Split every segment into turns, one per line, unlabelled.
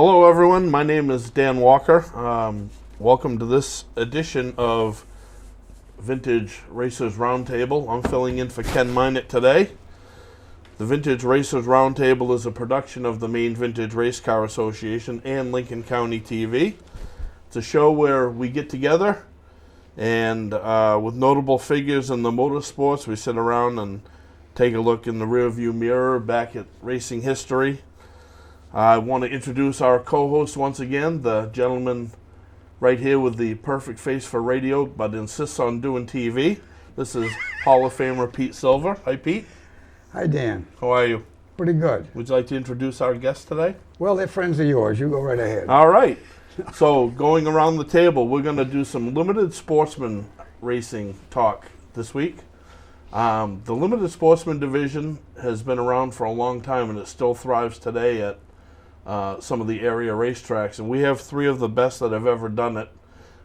Hello, everyone. My name is Dan Walker. Welcome to this edition of Vintage Racers Roundtable. I'm filling in for Ken Minot today. The Vintage Racers Roundtable is a production of the Maine Vintage Race Car Association and Lincoln County TV. It's a show where we get together and with notable figures in the motorsports, we sit around and take a look in the rearview mirror back at racing history. I want to introduce our co-host once again, the gentleman right here with the perfect face for radio but insists on doing TV. This is Hall of Famer Pete Silver. Hi, Pete.
Hi, Dan.
How are you?
Pretty good.
Would you like to introduce our guest today?
Well, they're friends of yours. You go right ahead.
All right. So going around the table, we're going to do some limited sportsman racing talk this week. The limited sportsman division has been around for a long time, and it still thrives today at some of the area racetracks. And we have three of the best that have ever done it.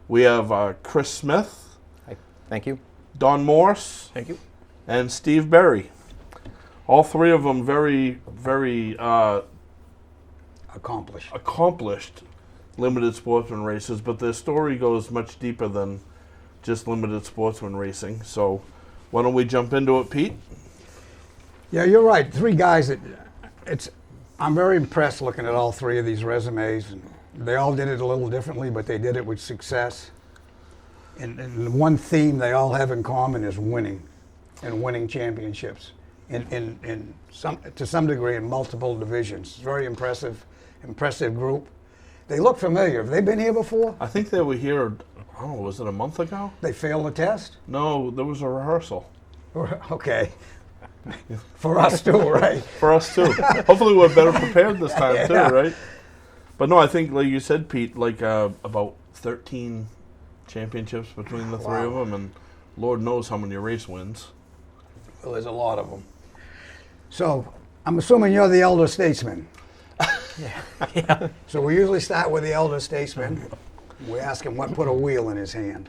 We have Chris Smith.
Hi. Thank you.
Don Morse.
Thank you.
And Steve Berry. All three of them very, very accomplished limited sportsman racers, but their story goes much deeper than just limited sportsman racing. So why don't we jump into it, Pete?
Yeah, you're right. Three guys that I'm very impressed looking at all three of these resumes. And they all did it a little differently, but they did it with success. And one theme they all have in common is winning, and winning championships to some degree in multiple divisions. It's very impressive group. They look familiar. Have they been here before?
I think they were here, was it a month ago?
They failed the test?
No, there was a rehearsal.
Okay. For us too, right?
For us too. Hopefully we're better prepared this time too, right? But no, I think like you said, Pete, about 13 championships between the three of them, and Lord knows how many race wins.
Well, there's a lot of them. So I'm assuming you're the elder statesman.
Yeah.
So we usually start with the elder statesman. We ask him what put a wheel in his hand.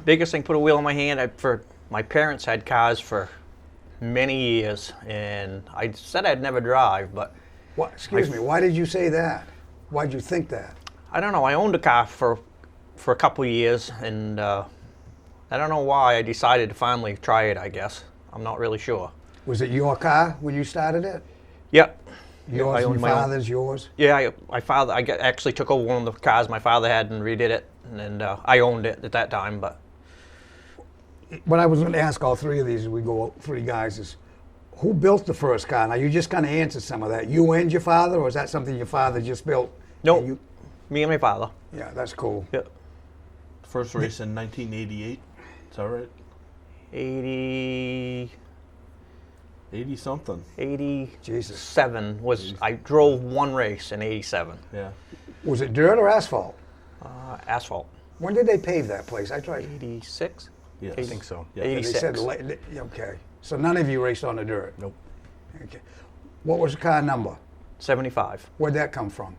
Biggest thing put a wheel in my hand. My parents had cars for many years, and I said I'd never drive, but...
What? Excuse me, why did you say that? Why'd you think that?
I don't know. I owned a car for a couple of years, and I don't know why I decided to finally try it, I guess. I'm not really sure.
Was it your car when you started it?
Yep.
Yours, your father's, yours?
Yeah, I actually took over one of the cars my father had and redid it, and I owned it at that time, but...
What I was going to ask all three of these as we go three guys is, who built the first car? Now, you just kind of answered some of that. You and your father, or is that something your father just built?
No, me and my father.
Yeah, that's cool.
Yep.
First race in 1988, is that right? 80-something.
87 was, I drove one race in 87.
Yeah.
Was it dirt or asphalt?
Asphalt.
When did they pave that place? I tried.
86?
Yes.
I think so.
Yeah.
86.
They said, okay. So none of you raced on the dirt?
Nope.
Okay. What was the car number?
75.
Where'd that come from?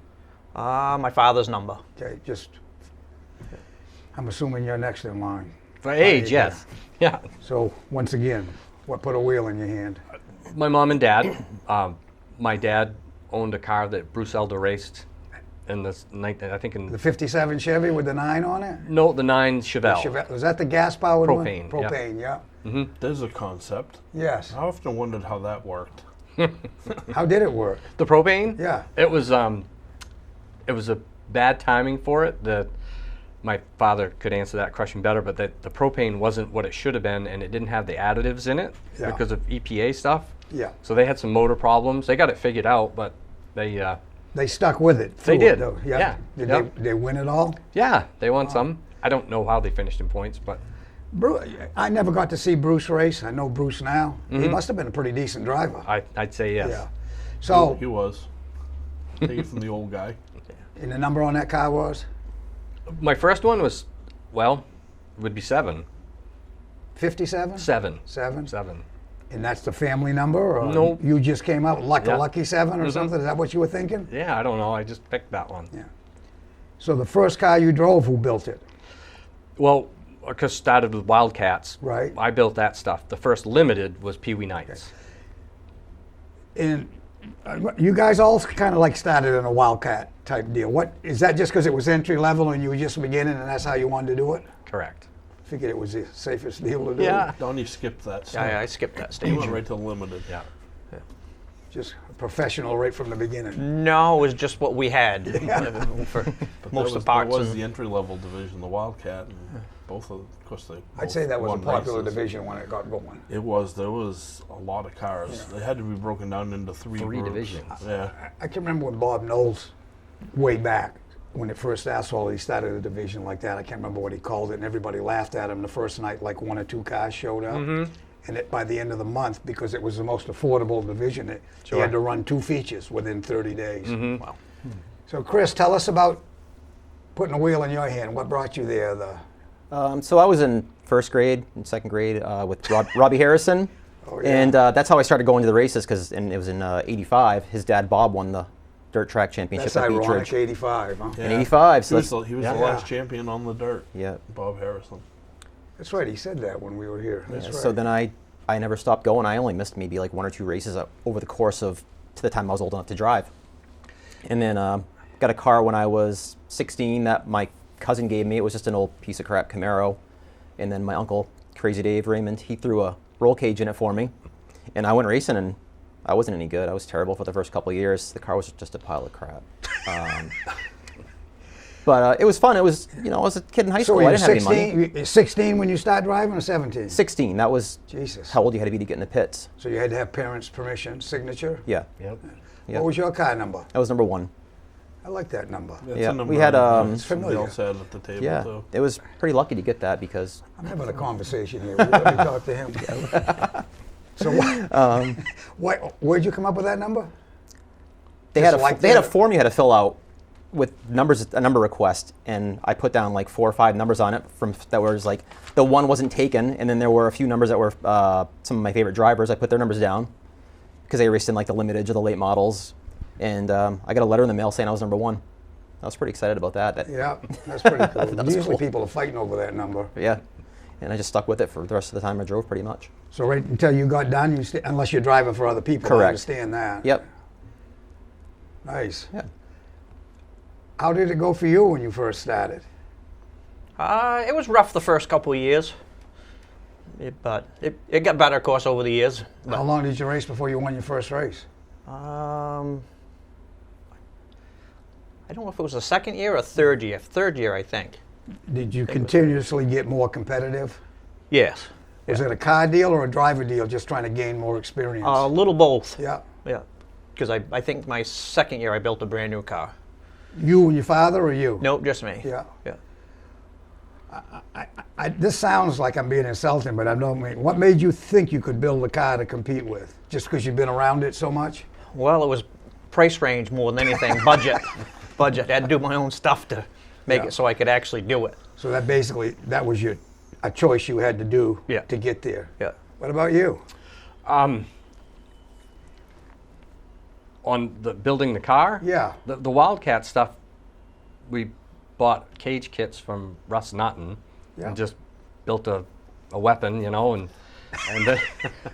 My father's number.
Okay, I'm assuming you're next in line.
For age, yes. Yeah.
So once again, what put a wheel in your hand?
My mom and dad. My dad owned a car that Bruce Elder raced in the
The 57 Chevy with the 9 on it?
No, the 9 Chevelle.
Was that the gas-powered one?
Propane,
Propane, yeah.
Mm-hmm.
There's a concept.
Yes.
I often wondered how that worked.
How did it work?
The propane?
Yeah.
It was a bad timing for it. My father could answer that question better, but the propane wasn't what it should have been, and it didn't have the additives in it because of EPA stuff.
Yeah.
So they had some motor problems. They got it figured out, but they
stuck with it.
They did.
Though.
Yeah.
Did
Yeah.
they win it all?
Yeah, they won some. I don't know how they finished in points, but
I never got to see Bruce race. I know Bruce now.
Mm-hmm.
He must have been a pretty decent driver.
I'd say yes.
Yeah. So
He was. Take it from the old guy.
and the number on that car was?
My first one was, would be 7.
57?
7.
7? And that's the family number? Or
Nope.
You just came out like
Yeah.
a lucky 7 or
Mhm.
something? Is that what you were thinking?
Yeah, I don't know. I just picked that one.
Yeah. So the first car you drove, who built it?
Well, because started with Wildcats.
Right.
I built that stuff. The first limited was Pee Wee Nights.
And You guys all kind of like started in a Wildcat type deal. What is that? Just because it was entry level and you were just beginning, and that's how you wanted to do it?
Correct.
Figured it was the safest deal to do.
Yeah.
Donnie skipped that.
Yeah,
step.
I skipped that
He
stage.
went right to limited.
Yeah.
Just professional right from the beginning.
No, it was just what we had for
But
most
that
of the parts.
was
and-
the entry level division, the Wildcat, and both course, they.
I'd say that was a
won
popular
races.
division when it got going.
It was. There was a lot of cars. They had to be broken down into three groups.
divisions.
Yeah.
I can remember when Bob Knowles, way back, when it first asphalt, he started a division like that. I can't remember what he called it, and everybody laughed at him the first night, like 1 or 2 cars showed up. And by the end of the month, because it was the most affordable division, he had to run 2 features within 30 days.
Wow.
So, Chris, tell us about putting a wheel in your hand. What brought you there?
So I was in first grade and second grade with Robbie Harrison,
Oh, yeah.
and that's how I started going to the races. And it was in '85. His dad Bob won the dirt track championship
That's
at Beach
ironic,
Ridge
85, huh?
in '85.
He
So
was,
that's,
he was
yeah.
the last champion on the dirt.
yeah.
Bob Harrison.
That's right, he said that when we were here. That's
Yeah,
right.
so then I never stopped going. I only missed maybe like 1 or 2 races over the course of to the time I was old enough to drive. And then got a car when I was 16 that my cousin gave me. It was just an old piece of crap Camaro. And then my uncle, Crazy Dave Raymond, he threw a roll cage in it for me. And I went racing, and I wasn't any good. I was terrible for the first couple of years. The car was just a pile of crap. But it was fun. It was, I was a kid in high
So
school.
were
I
you
didn't have any money.
16, 16 when you started driving, or 17?
16. That was
Jesus.
how old you had to be to get in the pits.
So you had to have parents' permission, signature?
Yeah,
Yep.
yeah.
What was your car number?
That was number 1.
I like that number.
That's
Yeah,
a number
we had,
somebody
familiar.
else had at the table
Yeah,
too.
it was pretty lucky to get that because
I'm having a conversation here. Let me talk to him. So where'd you come up with that number?
they had
Just like
they had a
that?
form you had to fill out with numbers, a number request, and I put down like 4 or 5 numbers on it that was like the one wasn't taken, and then there were a few numbers that were some of my favorite drivers. I put their numbers down because they raced in like the limited or the late models, and I got a letter in the mail saying I was number 1. I was pretty excited about that.
Yeah, that's pretty cool.
That was
Usually
cool.
people are fighting over that number.
Yeah, and I just stuck with it for the rest of the time I drove pretty much.
So right until you got done, unless you're driving for other people, I
Correct.
understand that.
Yep.
Nice.
Yeah.
How did it go for you when you first started?
It was rough the first couple of years, but it got better, of course, over the years.
How long did you race before you won your first race?
I don't know if it was the second year or third year. Third year, I think.
Did you continuously get more competitive?
Yes.
Was it a car deal or a driver deal, just trying to gain more experience?
A little both.
Yeah.
Yeah. Because I think my second year I built a brand new car.
You and your father, or you?
Nope, just me.
Yeah.
Yeah.
This sounds like I'm being insulting, but I don't mean. What made you think you could build a car to compete with? Just because you've been around it so much?
Well, it was price range more than anything. Budget. I had to do my own stuff to make
Yeah.
it so I could actually do it.
So that basically, that was a choice you had to do
Yeah.
to get there.
Yeah.
What about you?
On the building the car,
Yeah.
the Wildcat stuff, we bought cage kits from Russ Nutton
Yeah.
and just built a weapon, and then,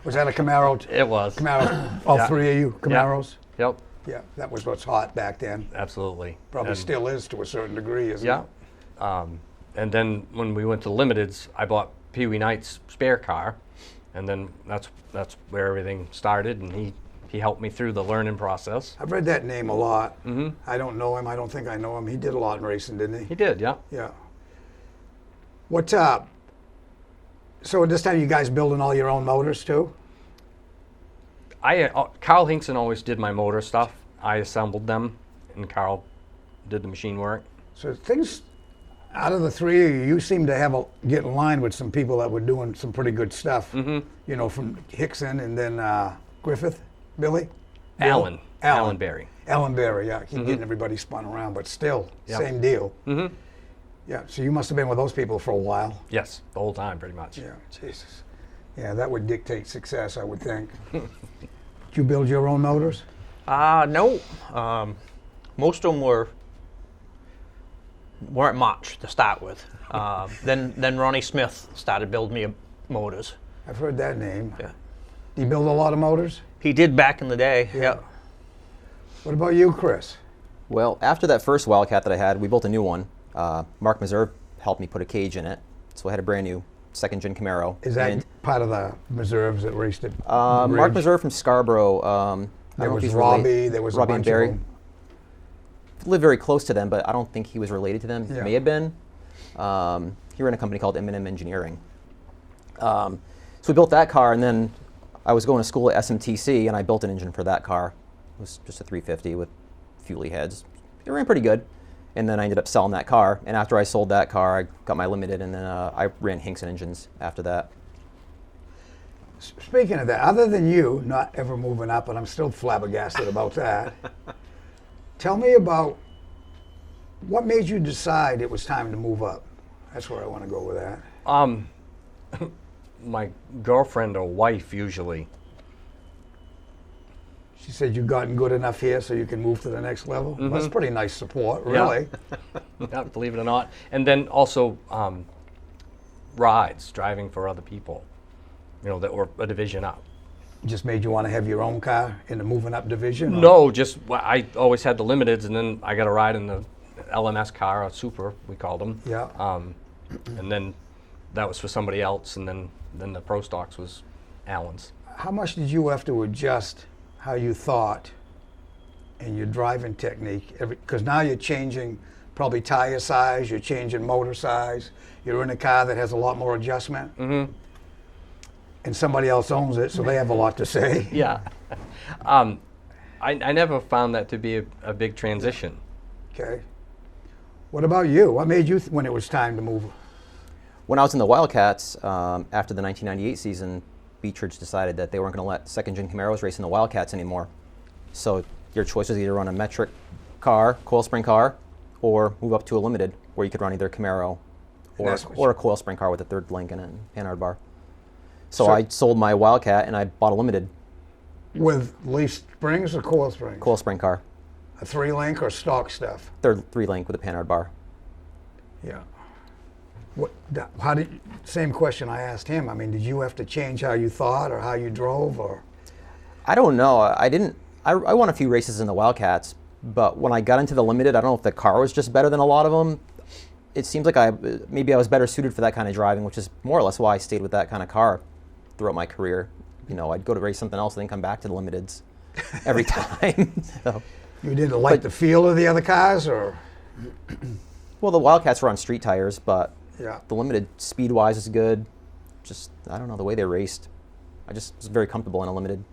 Was that a Camaro?
it was.
Camaro. All
Yeah.
3 of you Camaros?
Yep,
Yeah. That was what's hot back then.
absolutely.
Probably
And-
still is to a certain degree, isn't
Yeah.
it?
And then when we went to Limiteds, I bought Pee Wee Knight's spare car, and then that's where everything started, and he helped me through the learning process.
I've read that name a lot. Mm-hmm. I don't know him. I don't think I know him. He did a lot in racing, didn't he?
He did, yeah.
Yeah. What's up? So at this time, you guys building all your own motors too?
Carl Hinkson always did my motor stuff. I assembled them, and Carl did the machine work.
So things, out of the 3 of you, you seem to get in line with some people that were doing some pretty good stuff. Mm-hmm. From Hickson and then Griffith, Billy?
Alan
Alan
Berry.
Alan Berry, yeah. Keep getting everybody spun around, but still,
Yep.
same deal. Mm-hmm. Yeah, so you must have been with those people for a while.
Yes, the whole time, pretty much.
Yeah, Jesus. Yeah, that would dictate success, I would think. Did you build your own motors?
No. Most of them weren't much to start with. Then Ronnie Smith started building me motors.
I've heard that name.
Yeah.
Do you build a lot of motors?
He did back in the day. Yeah.
What about you, Chris?
Well, after that first Wildcat that I had, we built a new one. Mark Meserve helped me put a cage in it, so I had a brand new second-gen Camaro.
Is that
And,
part of the reserves that raced it?
Mark Meserve from Scarborough. I
There
don't know if
was
he's
Robbie. There was
Robbie
a
and
bunch
Barry.
of them.
Lived very close to them, but I don't think he was related to them. He
Yeah.
may have been. He ran a company called M&M Engineering. So we built that car, and then I was going to school at SMTC, and I built an engine for that car. It was just a 350 with fuelie heads. It ran pretty good. And then I ended up selling that car. And after I sold that car, I got my limited, and then I ran Hinkson engines after that.
Speaking of that, other than you not ever moving up, and I'm still flabbergasted about that, tell me about what made you decide it was time to move up. That's where I want to go with that.
My girlfriend or wife usually.
She said you've gotten good enough here so you can move to the next level. That's pretty nice support,
Yeah.
really.
Yeah, believe it or not. And then also rides, driving for other people, that were a division up.
Just made you want to have your own car in the moving up division? or-
No, just I always had the limiteds, and then I got a ride in the LMS car, a Super, we called them.
Yeah.
And then that was for somebody else, and then the Pro Stocks was Allen's.
How much did you have to adjust how you thought and your driving technique? Because now you're changing probably tire size, you're changing motor size, you're in a car that has a lot more adjustment.
Mm-hmm.
And somebody else owns it, so they have a lot to say.
Yeah. I never found that to be a big transition.
Okay. What about you? What made you, when it was time to move?
When I was in the Wildcats, after the 1998 season, Beechridge decided that they weren't going to let second-gen Camaros race in the Wildcats anymore. So your choice was either run a metric car, coil spring car, or move up to a limited, where you could run either Camaro or a coil spring car with a third link in it and panhard bar. So I sold my Wildcat and I bought a limited
With leaf springs or coil springs?
coil spring car,
A 3-link or stock stuff?
third 3-link with a panhard bar.
Yeah. Same question I asked him. I mean, did you have to change how you thought or how you drove, or?
I don't know. I didn't. I won a few races in the Wildcats, but when I got into the limited, I don't know if the car was just better than a lot of them. It seems like maybe I was better suited for that kind of driving, which is more or less why I stayed with that kind of car throughout my career. I'd go to race something else and then come back to the limiteds every time. So,
You didn't like the feel of the other cars, or?
well, the Wildcats were on street tires, but
Yeah.
the limited speed-wise is good. Just, I don't know, the way they raced. I just was very comfortable in a limited.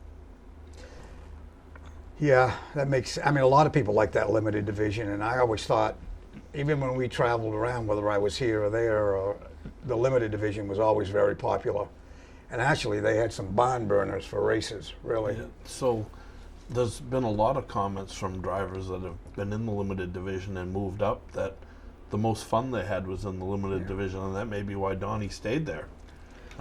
Yeah, that makes, I mean, a lot of people like that limited division, and I always thought, even when we traveled around, whether I was here or there, or the limited division was always very popular. And actually, they had some barn burners for races, really.
Yeah. So there's been a lot of comments from drivers that have been in the limited division and moved up that the most fun they had was in the limited division, and that may be why Donnie stayed there.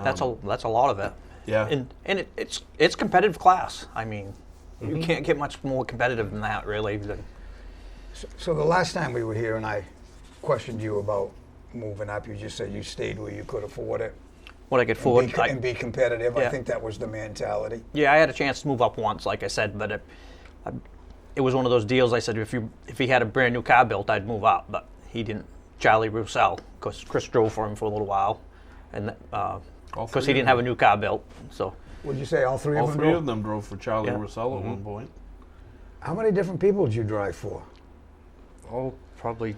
That's a lot of it.
Yeah.
And it's competitive class. I mean, you can't get much more competitive than that, really.
So the last time we were here and I questioned you about moving up, you just said you stayed where you could afford it.
What I could afford.
And be competitive. I
Yeah.
think that was the mentality.
Yeah, I had a chance to move up once, like I said, but it was one of those deals. I said if he had a brand new car built, I'd move up, but he didn't. Charlie Roussel, because Chris drove for him for a little while, and because he didn't have a new car built. So
Would you say all three
All
of them?
three of them drove for Charlie
Yeah.
Russell at one point.
How many different people did you drive for?
Oh, probably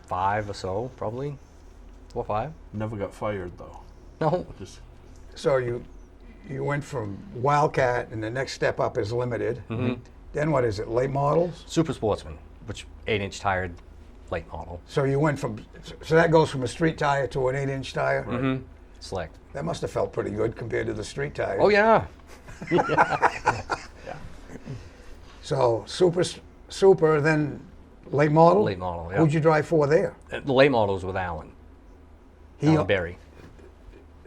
5 or so, probably 4 or 5.
Never got fired though.
No,
Just
So you went from Wildcat, and the next step up is limited. Then what is it? Late models.
Super Sportsman, which 8-inch tired late model.
So you went from. So that goes from a street tire to an 8-inch tire.
Slick.
That must have felt pretty good compared to the street tire.
Oh yeah.
So super, then late model.
Late model, yeah.
Who'd you drive for there?
The late model was with Alan. Alan Berry.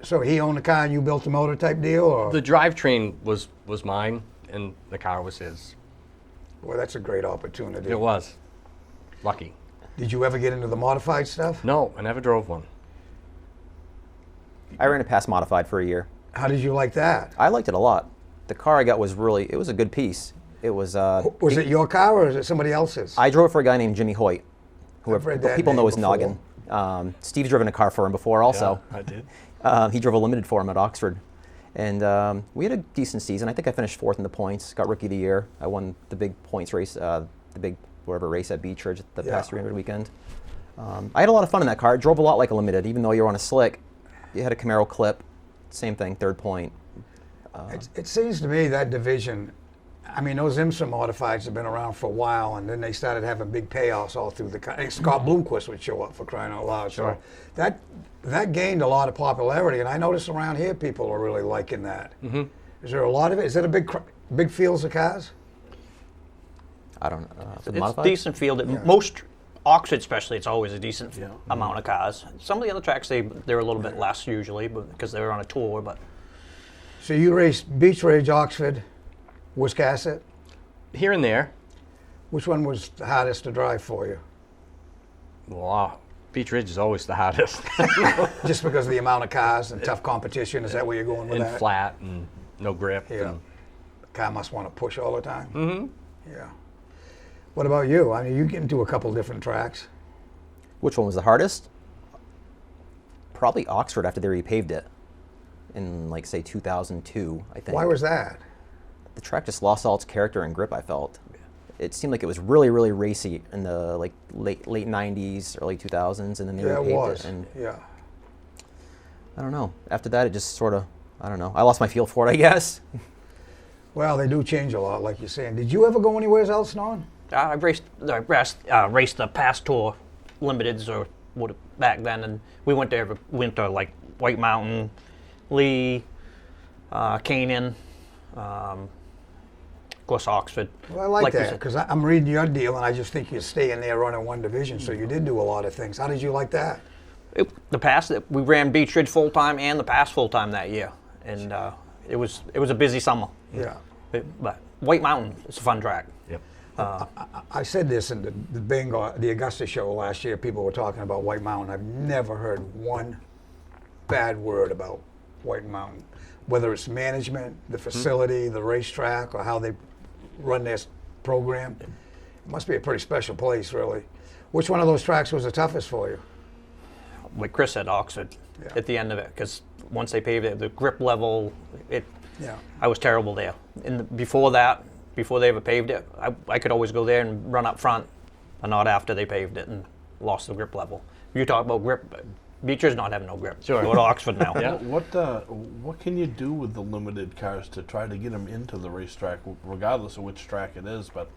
So he owned the car and you built the motor type deal, or?
The drivetrain was mine, and the car was his.
Well, that's a great opportunity.
It was. Lucky.
Did you ever get into the modified stuff?
No, I never drove one.
I ran a pass modified for a year.
How did you like that?
I liked it a lot. The car I got was it was a good piece. It was.
Was it your car or is it somebody else's?
I drove it for a guy named Jimmy Hoyt, who
I've read that
people know
name
as
before.
Noggin. Steve's driven a car for him before also.
Yeah, I did.
He drove a limited for him at Oxford. And we had a decent season. I think I finished 4th in the points, got Rookie of the Year. I won the big points race, the big whatever race at Beechridge the past 300 weekend. I had a lot of fun in that car. It drove a lot like a limited, even though you were on a slick. You had a Camaro clip, same thing, 3rd point.
It seems to me that division, I mean, those IMSA modifieds have been around for a while, and then they started having big payoffs all through the. Scott Bloomquist would show up for crying out loud.
Sure.
So that gained a lot of popularity, and I notice around here people are really liking that. Mm-hmm. Is there a lot of it? Is it a big fields of cars?
I don't know.
It's
modified?
decent field. Most Oxford, especially, it's always a decent amount of cars. Some of the other tracks they're a little bit less usually, but because they're on a tour. But
So you raced Beach Ridge, Oxford, Wiscasset.
Here and there.
Which one was the hardest to drive for you?
Well, Beach Ridge is always the hottest.
Just because of the amount of cars and tough competition? Is that where you're going with
and
that?
flat and no grip.
Yeah.
And
The car must want to push all the time. Mm-hmm. Yeah. What about you? I mean, you get into a couple different tracks.
Which one was the hardest? Probably Oxford after they repaved it in, like, say, 2002, I think.
Why was that?
The track just lost all its character and grip, I felt. It seemed like it was really, really racy in the late 90s, early 2000s, and then they
Yeah, it
repaved
was.
it. And
Yeah.
I don't know. After that, it just sort of, I don't know. I lost my feel for it, I guess.
Well, they do change a lot, like you're saying. Did you ever go anywhere else, Non?
I raced the past tour limiteds or what back then, and we went to like White Mountain, Lee, Canaan, of course Oxford.
Well, I like
you
that
said.
because I'm reading your deal, and I just think you're staying there running one division. So you did do a lot of things. How did you like that?
We ran Beach Ridge full time and the pass full time that year, and it was a busy summer.
Yeah.
But White Mountain is a fun track.
yep.
I said this in the Augusta show last year. People were talking about White Mountain. I've never heard one bad word about White Mountain, whether it's management, the facility, the racetrack, or how they run their program. It must be a pretty special place, really. Which one of those tracks was the toughest for you?
Like Chris said, Oxford at the end of it, because once they paved it, the grip level, I was terrible there. And before they ever paved it, I could always go there and run up front, but not after they paved it and lost the grip level. You talk about grip, Beecher's not having no grip.
Sure.
Go to Oxford now.
Yeah.
What can you do with the limited cars to try to get them into the racetrack, regardless of which track it is? But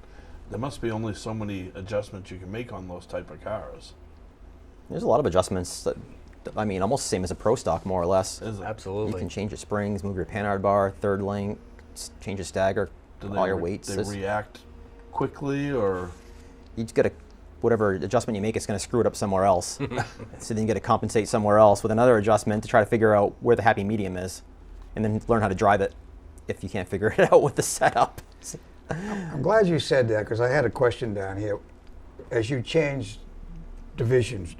there must be only so many adjustments you can make on those type of cars.
There's a lot of adjustments that, I mean, almost the same as a pro stock, more or less.
Is it?
Absolutely.
You can change your springs, move your panhard bar, third link, change your stagger,
Do
all your weights.
They react quickly, or
You just got to, whatever adjustment you make, it's going to screw it up somewhere else. So then you got to compensate somewhere else with another adjustment to try to figure out where the happy medium is, and then learn how to drive it if you can't figure it out with the setup.
I'm glad you said that because I had a question down here. As you changed divisions,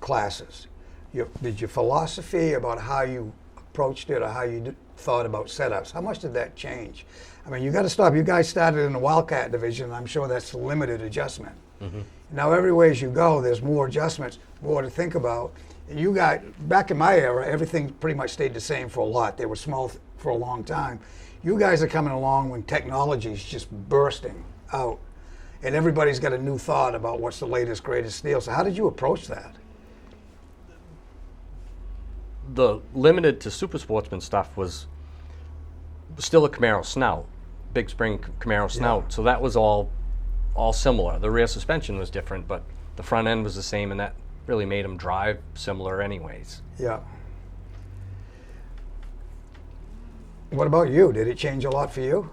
classes, did your philosophy about how you approached it or how you thought about setups, how much did that change? I mean, you got to stop. You guys started in the Wildcat division, and I'm sure that's a limited adjustment. Mm-hmm. Now, everywhere as you go, there's more adjustments, more to think about. And you got, back in my era, everything pretty much stayed the same for a lot. They were small for a long time. You guys are coming along when technology is just bursting out, and everybody's got a new thought about what's the latest, greatest deal. So how did you approach that?
The limited to super sportsman stuff was still a Camaro snout, big spring Camaro snout. So that was all similar. The rear suspension was different, but the front end was the same, and that really made them drive similar anyways.
Yeah. What about you? Did it change a lot for you?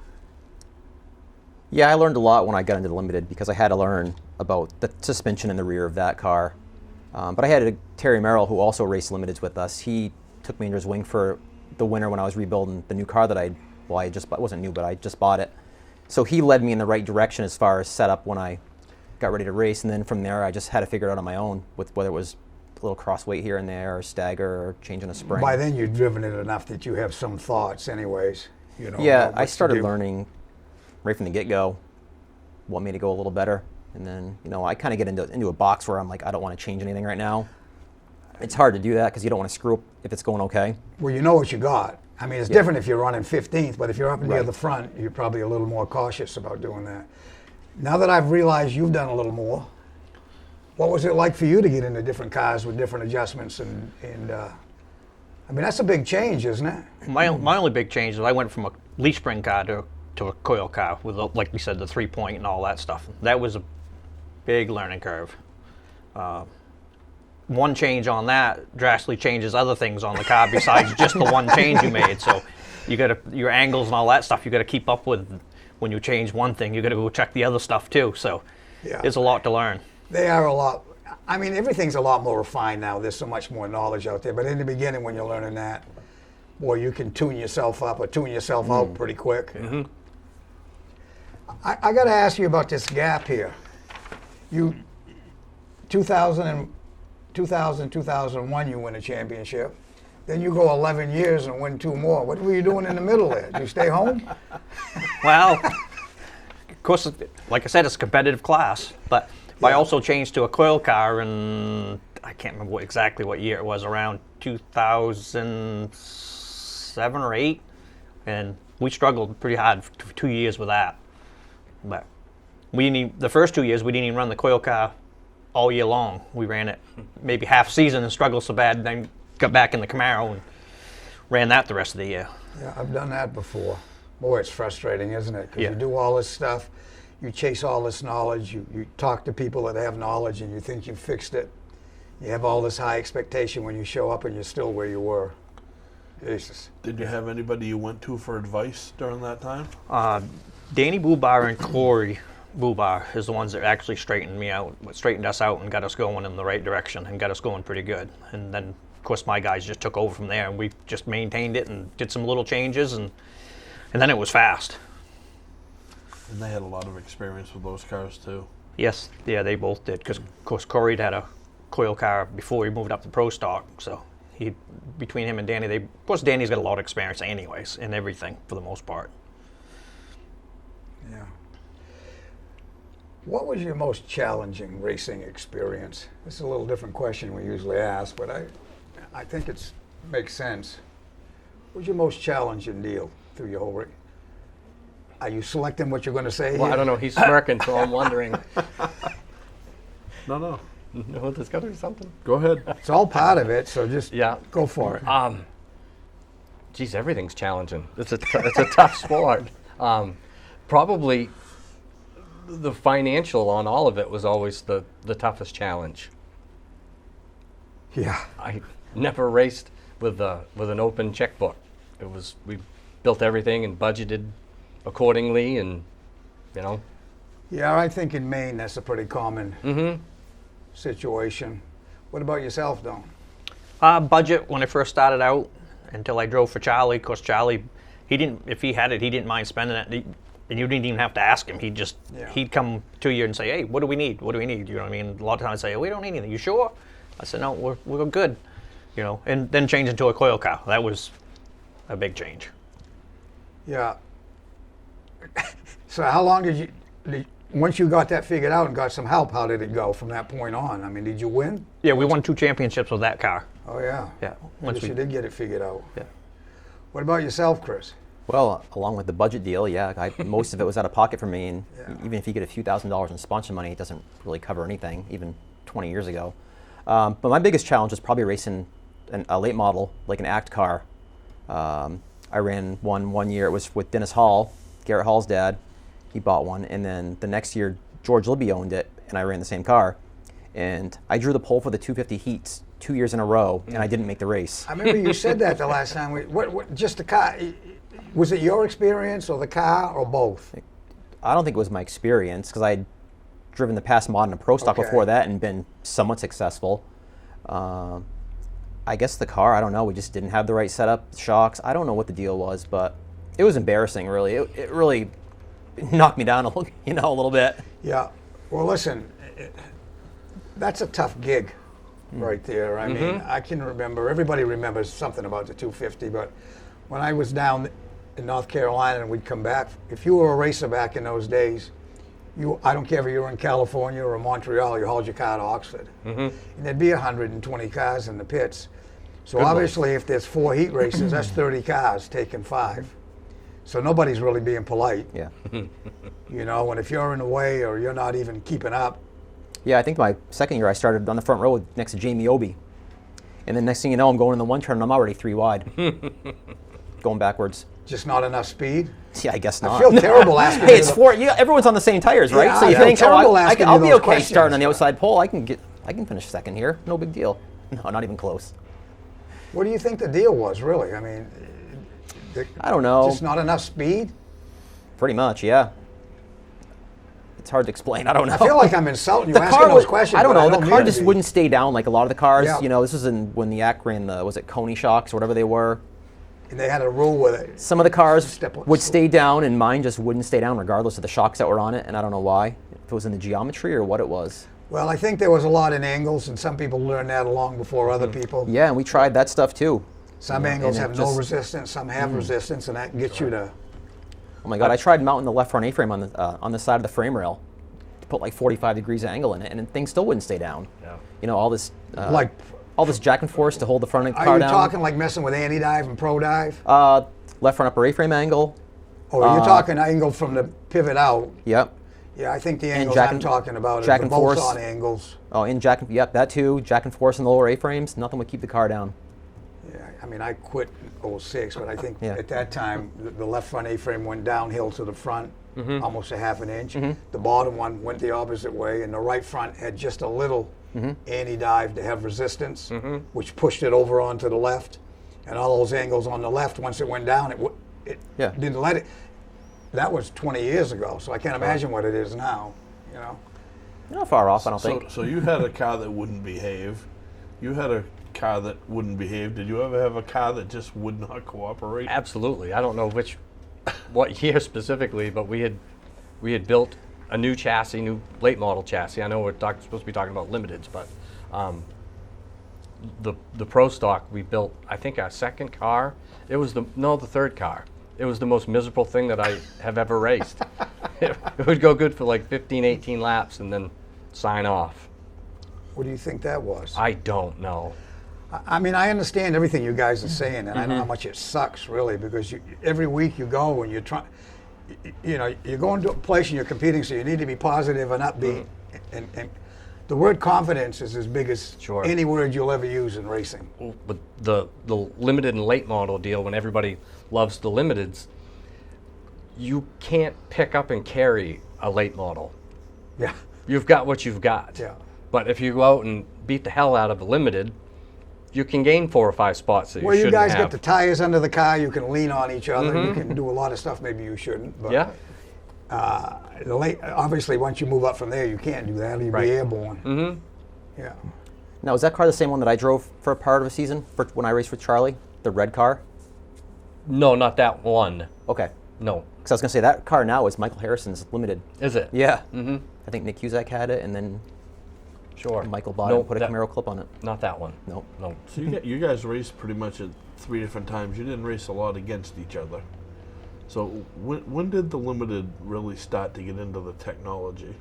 Yeah, I learned a lot when I got into the limited because I had to learn about the suspension in the rear of that car. But I had Terry Merrill, who also raced limiteds with us. He took me under his wing for the winter when I was rebuilding the new car that I just bought. It wasn't new, but I just bought it. So he led me in the right direction as far as setup when I got ready to race. And then from there, I just had to figure it out on my own with whether it was a little cross weight here and there, or stagger, or changing a spring.
By then, you'd driven it enough that you have some thoughts anyways. You know,
Yeah,
what
I
to
started
do.
learning right from the get-go what made it go a little better. And then, I kind of get into a box where I'm like, I don't want to change anything right now. It's hard to do that because you don't want to screw up if it's going okay.
Well, you know what you got. I mean, it's
Yeah.
different if you're running 15th, but if you're up near
Right.
the front, you're probably a little more cautious about doing that. Now that I've realized you've done a little more, what was it like for you to get into different cars with different adjustments? I mean, that's a big change, isn't it?
My only big change is I went from a leaf spring car to a coil car with, like we said, the 3-point and all that stuff. That was a big learning curve. One change on that drastically changes other things on the car besides just the one change you made. So you got to, your angles and all that stuff you got to keep up with. When you change one thing, you got to go check the other stuff too. So
Yeah.
it's a lot to learn.
They are a lot. I mean, everything's a lot more refined now. There's so much more knowledge out there. But in the beginning, when you're learning that, boy, you can tune yourself up or tune yourself out pretty quick. I got to ask you about this gap here. You, 2001, you win a championship. Then you go 11 years and win 2 more. What were you doing in the middle there? Did you stay home?
Well, of course, like I said, it's a competitive class, but I
Yeah.
also changed to a coil car in, I can't remember exactly what year it was, around 2007 or 8, and we struggled pretty hard for 2 years with that. But we didn't even, the first 2 years, we didn't even run the coil car all year long. We ran it maybe half season and struggled so bad, and then got back in the Camaro and ran that the rest of the year.
Yeah, I've done that before. Boy, it's frustrating, isn't it? Because
Yeah.
you do all this stuff, you chase all this knowledge, you talk to people that have knowledge, and you think you fixed it. You have all this high expectation when you show up and you're still where you were. Jesus.
Did you have anybody you went to for advice during that time?
Danny Bubar and Corey Bubar is the ones that actually straightened us out and got us going in the right direction and got us going pretty good. And then, of course, my guys just took over from there, and we just maintained it and did some little changes, and then it was fast.
And they had a lot of experience with those cars too.
Yes, yeah, they both did. Because, of course, Corey had a coil car before he moved up to Pro Stock, so between him and Danny, of course, Danny's got a lot of experience anyways in everything for the most part.
Yeah. What was your most challenging racing experience? This is a little different question we usually ask, but I think it makes sense. What was your most challenging deal through your whole race? Are you selecting what you're going to say
Well,
here?
I don't know. He's smirking, so I'm wondering.
No.
No, there's got to be something.
Go ahead.
It's all part of it, so just
Yeah.
go for it.
Geez, everything's challenging. It's a tough sport. Probably the financial on all of it was always the toughest challenge.
Yeah.
I never raced with an open checkbook. We built everything and budgeted accordingly, and
Yeah, I think in Maine that's a pretty common situation. What about yourself, Don?
Budget when I first started out until I drove for Charlie. Of course, Charlie, if he had it, he didn't mind spending it. And you didn't even have to ask him. He'd come to you and say, "Hey, what do we need? What do we need?" You know what I mean? A lot of times I'd say, "We don't need anything. You sure?" I said, "No, we're good." And then change into a coil car. That was a big change.
Yeah. So how long once you got that figured out and got some help, how did it go from that point on? I mean, did you win?
Yeah, we won 2 championships with that car.
Oh, yeah.
Yeah,
I
once
guess you did get it figured out.
Yeah.
What about yourself, Chris?
Well, along with the budget deal, yeah, most of it was out of pocket for me, and even if you get a few $1,000s in sponsor money, it doesn't really cover anything, even 20 years ago. But my biggest challenge was probably racing a late model, like an ACT car. I ran one year, it was with Dennis Hall, Garrett Hall's dad. He bought one, and then the next year, George Libby owned it, and I ran the same car. And I drew the pole for the 250 heats 2 years in a row, and I didn't make the race.
I remember you said that the last time. What just the car? Was it your experience or the car or both?
I don't think it was my experience, because I had driven the past mod in a Pro Stock
Okay.
before that and been somewhat successful. I guess the car, I don't know, we just didn't have the right setup, shocks. I don't know what the deal was, but it was embarrassing, really. It really knocked me down a little bit.
Yeah. Well, listen, that's a tough gig right there. I mean, I can remember, everybody remembers something about the 250, but when I was down in North Carolina, and we'd come back. If you were a racer back in those days, I don't care if you were in California or Montreal, you hauled your car to Oxford. And there'd be 120 cars in the pits. So obviously, if there's 4 heat races, that's 30 cars taking 5. So nobody's really being polite.
Yeah.
You know, and if you're in the way or you're not even keeping up.
Yeah, I think my second year I started on the front row next to Jamie Obi. And then next thing you know, I'm going in the one turn and I'm already 3 wide. Going backwards.
Just not enough speed?
Yeah, I guess not.
I feel terrible asking
Hey,
you
it's
the-
4. Everyone's on the same tires, right?
Yeah,
So
I
you
feel
think,
terrible asking
I'll
you
be
those
okay
questions.
starting on the outside pole. I can finish second here. No big deal. No, not even close.
What do you think the deal was, really? I mean,
I don't know.
just not enough speed?
Pretty much, yeah. It's hard to explain. I don't know.
I feel like I'm insulting you
The
asking
car
those
was,
questions.
I don't
but
know. The
mean
car
to
just
be.
wouldn't stay down like a lot of the cars.
Yeah.
You know, this was when the Yak ran the, was it Coney shocks or whatever they were.
And they had a rule with it.
Some of the cars
Step on-
would stay down, and mine just wouldn't stay down regardless of the shocks that were on it, and I don't know why. If it was in the geometry or what it was.
Well, I think there was a lot in angles, and some people learned that along before other people.
Yeah, and we tried that stuff too.
Some
Yeah,
angles
and it
have no
just-
resistance, some have resistance, and that gets you to.
Oh my God, I tried mounting the left front A-frame on the side of the frame rail to put like 45 degrees of angle in it, and things still wouldn't stay down.
Yeah.
You know, all this
Like,
all this jack and force to hold the front of the
are
car
you
down.
talking like messing with anti-dive and pro-dive?
Left front upper A-frame angle.
Or you're talking angle from the pivot out?
Yep.
Yeah, I think the angles
jack
I'm
and-
talking about is
jack
the
and force.
bolt-on angles.
Oh, in jack, yep, that too. Jack and force in the lower A-frames. Nothing would keep the car down.
Yeah, I mean, I quit in 06, but I think
Yeah.
at that time, the left front A-frame went downhill to the front,
Mm-hmm.
almost a half an inch. The bottom one went the opposite way, and the right front had just a little
Mm-hmm.
anti-dive to have resistance, which pushed it over onto the left. And all those angles on the left, once it went down, it
Yeah.
didn't let it. That was 20 years ago, so I can't imagine what it is now, you know?
Not far off, I don't
So,
think.
so you had a car that wouldn't behave. You had a car that wouldn't behave. Did you ever have a car that just would not cooperate?
Absolutely. I don't know what year specifically, but we had built a new chassis, new late model chassis. I know we're supposed to be talking about limiteds, but the Pro Stock we built, I think our second car, it was the third car. It was the most miserable thing that I have ever raced. It would go good for like 15, 18 laps and then sign off.
What do you think that was?
I don't know.
I mean, I understand everything you guys are saying, and I know how much it sucks, really, because every week you go and you're trying, you know, you're going to a place and you're competing, so you need to be positive and upbeat. And the word confidence is as big as
Sure.
any word you'll ever use in racing.
But the limited and late model deal, when everybody loves the limiteds, you can't pick up and carry a late model.
Yeah.
You've got what you've got.
Yeah.
But if you go out and beat the hell out of a limited, you can gain 4 or 5 spots that
Well,
you
you
shouldn't
guys
have.
get the tires under the car. You can lean on each other. You can do a lot of stuff maybe you shouldn't. But,
Yeah.
The late, obviously, once you move up from there, you can't do that. You'll
Right.
be airborne. Mm-hmm. Yeah.
Now, is that car the same one that I drove for a part of a season when I raced with Charlie? The red car?
No, not that one.
Okay.
No.
Because I was going to say, that car now is Michael Harrison's limited.
Is it?
Yeah. Mm-hmm. I think Nick Cusack had it, and then
Sure.
Michael bought it
No,
and put a
that-
Camaro clip on it.
Not that one.
Nope.
No.
So you guys raced pretty much at 3 different times. You didn't race a lot against each other. So when did the limited really start to get into the technology?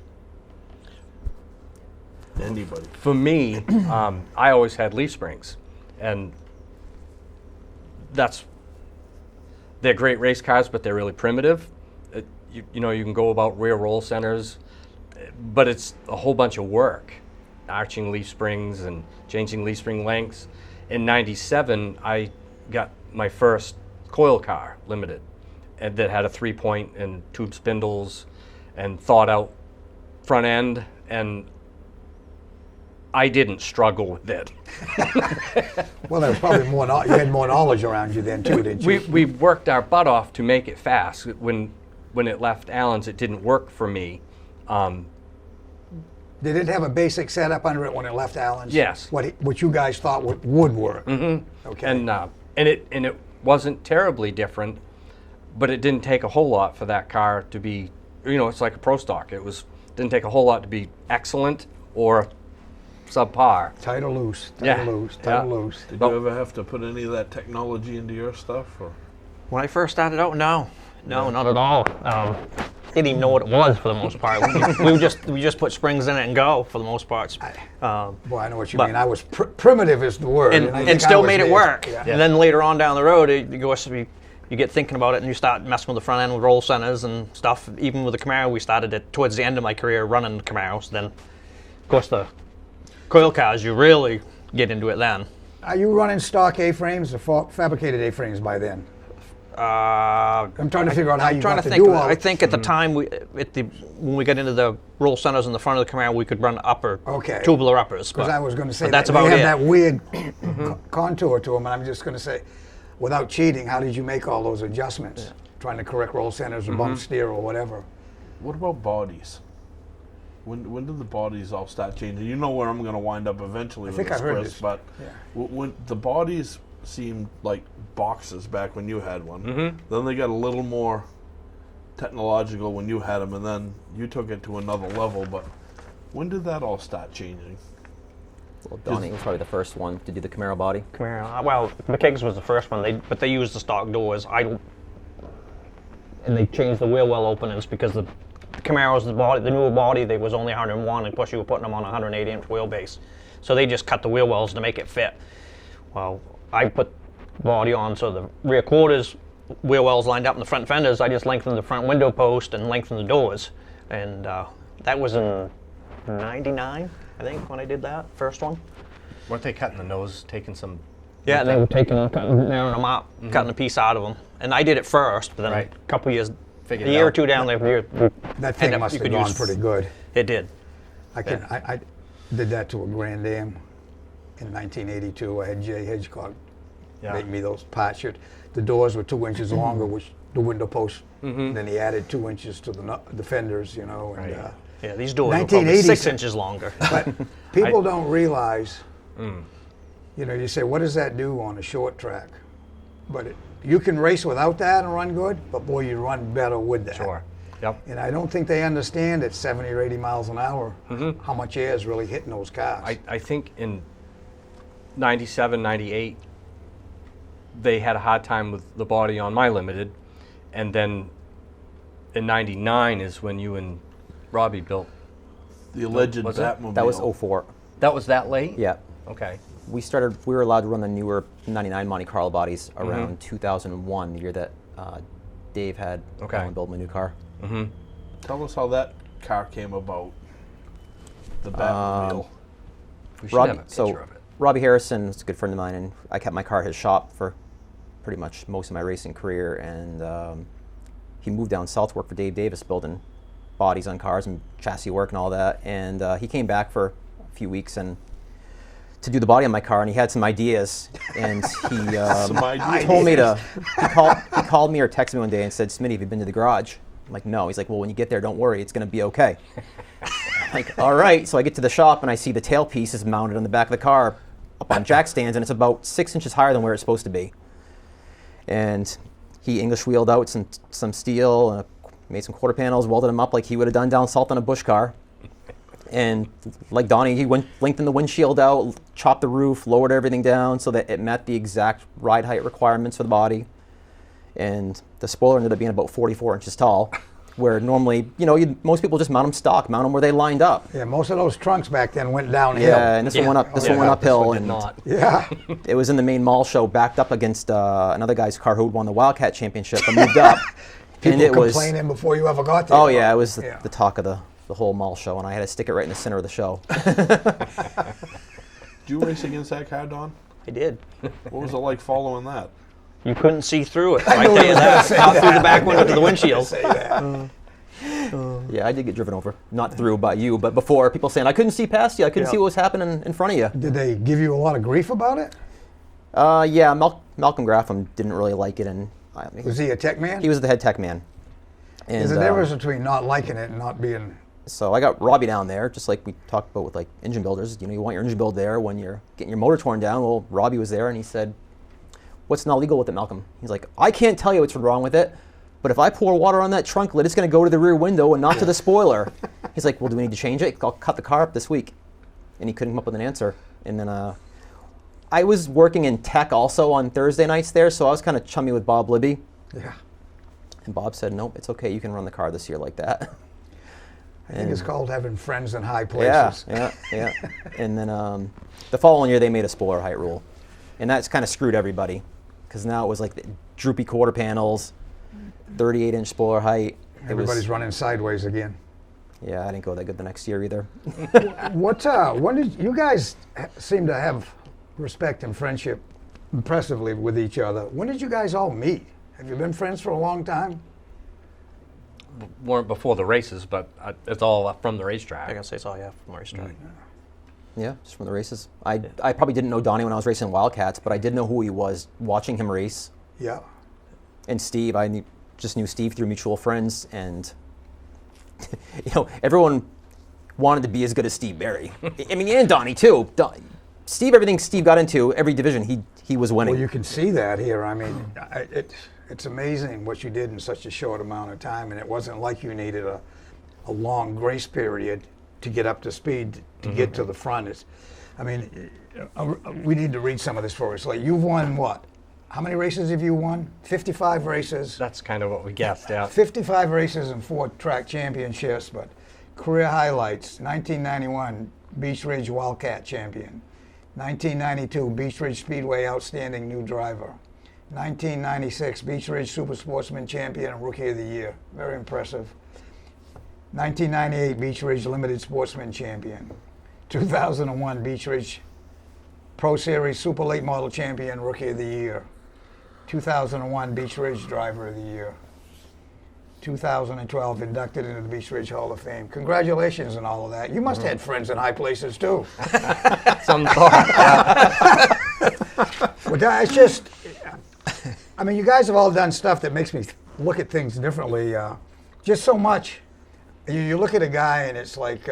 Anybody?
For me, I always had leaf springs, and they're great race cars, but they're really primitive. You know, you can go about rear roll centers, but it's a whole bunch of work, arching leaf springs and changing leaf spring lengths. In '97, I got my first coil car limited, and that had a 3-point and tube spindles and thawed out front end, and I didn't struggle with it.
Well, there was probably more. You had more knowledge around you then too, didn't you?
We worked our butt off to make it fast. When it left Allen's, it didn't work for me.
Did it have a basic setup under it when it left Allen's?
Yes.
What you guys thought would work? Mm-hmm. Okay.
And it wasn't terribly different, but it didn't take a whole lot for that car to be, you know, it's like a Pro Stock. Didn't take a whole lot to be excellent or subpar.
Tight or loose? Tight
Yeah.
or loose? Tight
Yeah.
or loose?
Did
But-
you ever have to put any of that technology into your stuff? Or?
When I first started out, no, not at all. Didn't even know what it was for the most part. we just put springs in it and go for the most part.
Boy, I know what you
but-
mean. I was primitive is the word. I think
And
I
still
was
made it
there.
work.
Yeah.
And then later on down the road, you get thinking about it and you start messing with the front end with roll centers and stuff. Even with the Camaro, we started it towards the end of my career running Camaros. Then, of course, the coil cars, you really get into it then.
Are you running stock A-frames or fabricated A-frames by then? I'm trying to figure out how you
Trying
got
to
to
think.
do all
I think at the time, when we got into the roll centers in the front of the Camaro, we could run tubular uppers.
Because I was going to say
that's
they
about
have
it.
that weird contour to them, and I'm just going to say, without cheating, how did you make all those adjustments? Trying to correct roll centers or bump steer or whatever.
What about bodies? When did the bodies all start changing? You know where I'm going to wind up eventually with
think
this,
I've heard
Chris,
this.
but
Yeah.
when the bodies seemed like boxes back when you had one, then they got a little more technological when you had them, and then you took it to another level. But when did that all start changing?
Well, Donnie was probably the first one to do the Camaro body.
Camaro. Well, McKegg's was the first one. But they used the stock doors. And they changed the wheel well openings because the Camaros, the newer body, they was only 101, and plus you were putting them on a 180-inch wheelbase. So they just cut the wheel wells to make it fit. Well, I put body on so the rear quarters wheel wells lined up in the front fenders. I just lengthened the front window post and lengthened the doors, and that was in '99, I think, when I did that first one.
Weren't they cutting the nose, taking some?
Yeah, they were narrowing them up, cutting a piece out of them, and I did it first. But then
Right.
a couple years,
Figured
a
it
year or
out.
two down there,
That thing must have gone pretty good.
It did.
I did that to a Grand Am in 1982. I had Jay Hitchcock make me those pot shirts. The doors were 2 inches longer, which the window post. Then he added 2 inches to the fenders, you know. And,
Right.
Yeah, these doors were probably
1980s
6 inches longer.
but people don't realize, you know, you say, what does that do on a short track? But you can race without that and run good, but boy, you run better with that.
Sure. Yep.
And I don't think they understand at 70 or 80 miles an hour how much air is really hitting those cars.
I think in 97, 98, they had a hard time with the body on my Limited. And then in 99 is when you and Robbie built.
The alleged
Was it?
Batmobile.
That was 04.
That was that late?
Yeah.
Okay.
We were allowed to run the newer 99 Monte Carlo bodies around 2001, the year that Dave had Alan build my new car.
Tell us how that car came about. The Batmobile.
We should have a picture of it.
Robbie Harrison was a good friend of mine, and I kept my car at his shop for pretty much most of my racing career. And he moved down south to work for Dave Davis, building bodies on cars and chassis work and all that. And he came back for a few weeks and to do the body on my car, and he had some ideas. And he
Some ideas.
told me to. He called me or texted me one day and said, "Smitty, have you been to the garage?" I'm like, "No." He's like, "Well, when you get there, don't worry, it's going to be okay." I'm like, all right. So I get to the shop and I see the tailpiece is mounted on the back of the car up on jack stands, and it's about 6 inches higher than where it's supposed to be. And he English wheeled out some steel and made some quarter panels, welded them up like he would have done down south on a Bush car. And like Donnie, he lengthened the windshield out, chopped the roof, lowered everything down so that it met the exact ride height requirements for the body. And the spoiler ended up being about 44 inches tall, where normally, you know, most people just mount them stock, mount them where they lined up.
Yeah, most of those trunks back then went downhill.
Yeah, and this one went up. This one went uphill,
Did
and
not.
Yeah.
it was in the main mall show, backed up against another guy's car who won the Wildcat Championship. I moved up, and
People
it was.
complaining before you ever got there.
Oh yeah, it was
Yeah.
the talk of the whole mall show, and I had to stick it right in the center of the show.
Did you race against that car, Don?
I did.
What was it like following that?
You couldn't see through it. I tell you that. Out through the back window to the windshield.
Say that.
Yeah, I did get driven over, not through by you, but before, people saying I couldn't see past you, I couldn't see what was happening in front of you.
Did they give you a lot of grief about it?
Yeah, Malcolm Graffam didn't really like it, and
Was he a tech man?
he was the head tech man. And,
There's a difference between not liking it and not being.
So I got Robbie down there, just like we talked about with like engine builders. You know, you want your engine build there when you're getting your motor torn down. Well, Robbie was there, and he said, "What's not legal with it, Malcolm?" He's like, "I can't tell you what's wrong with it, but if I pour water on that trunk lid, it's going to go to the rear window and not to the spoiler." He's like, "Well, do we need to change it? I'll cut the car up this week." And he couldn't come up with an answer. And then I was working in tech also on Thursday nights there, so I was kind of chummy with Bob Libby.
Yeah.
And Bob said, nope, it's okay. You can run the car this year like that.
I think it's called having friends in high
Yeah,
places.
yeah. And then the following year, they made a spoiler height rule. And that's kind of screwed everybody. Because now it was like the droopy quarter panels, 38-inch spoiler height.
Everybody's running sideways again.
Yeah, I didn't go that good the next year either.
When did you guys seem to have respect and friendship impressively with each other? When did you guys all meet? Have you been friends for a long time?
Weren't before the races, but it's all from the racetrack.
I gotta say it's all from the racetrack.
Yeah, just from the races. I probably didn't know Donnie when I was racing Wildcats, but I did know who he was watching him race.
Yeah.
And Steve, just knew Steve through mutual friends, and everyone wanted to be as good as Steve Barry. I mean, and Donnie too. Steve, everything Steve got into, every division, he was winning.
Well, you can see that here. I mean, it's amazing what you did in such a short amount of time, and it wasn't like you needed a long grace period to get up to speed to get to the front. We need to read some of this for us. Like, you've won what? How many races have you won? 55 races.
That's kind of what we guessed, yeah.
55 races and 4 track championships, but career highlights: 1991 Beach Ridge Wildcat champion, 1992 Beach Ridge Speedway Outstanding New Driver, 1996 Beach Ridge Super Sportsman Champion and Rookie of the Year. Very impressive. 1998 Beach Ridge Limited Sportsman Champion, 2001 Beach Ridge Pro Series Super Late Model Champion, Rookie of the Year, 2001 Beach Ridge Driver of the Year, 2012 inducted into the Beach Ridge Hall of Fame. Congratulations on all of that. You must have had friends in high places too.
Some thought.
Well, it's just, I mean, you guys have all done stuff that makes me look at things differently. Just so much. You look at a guy and it's like,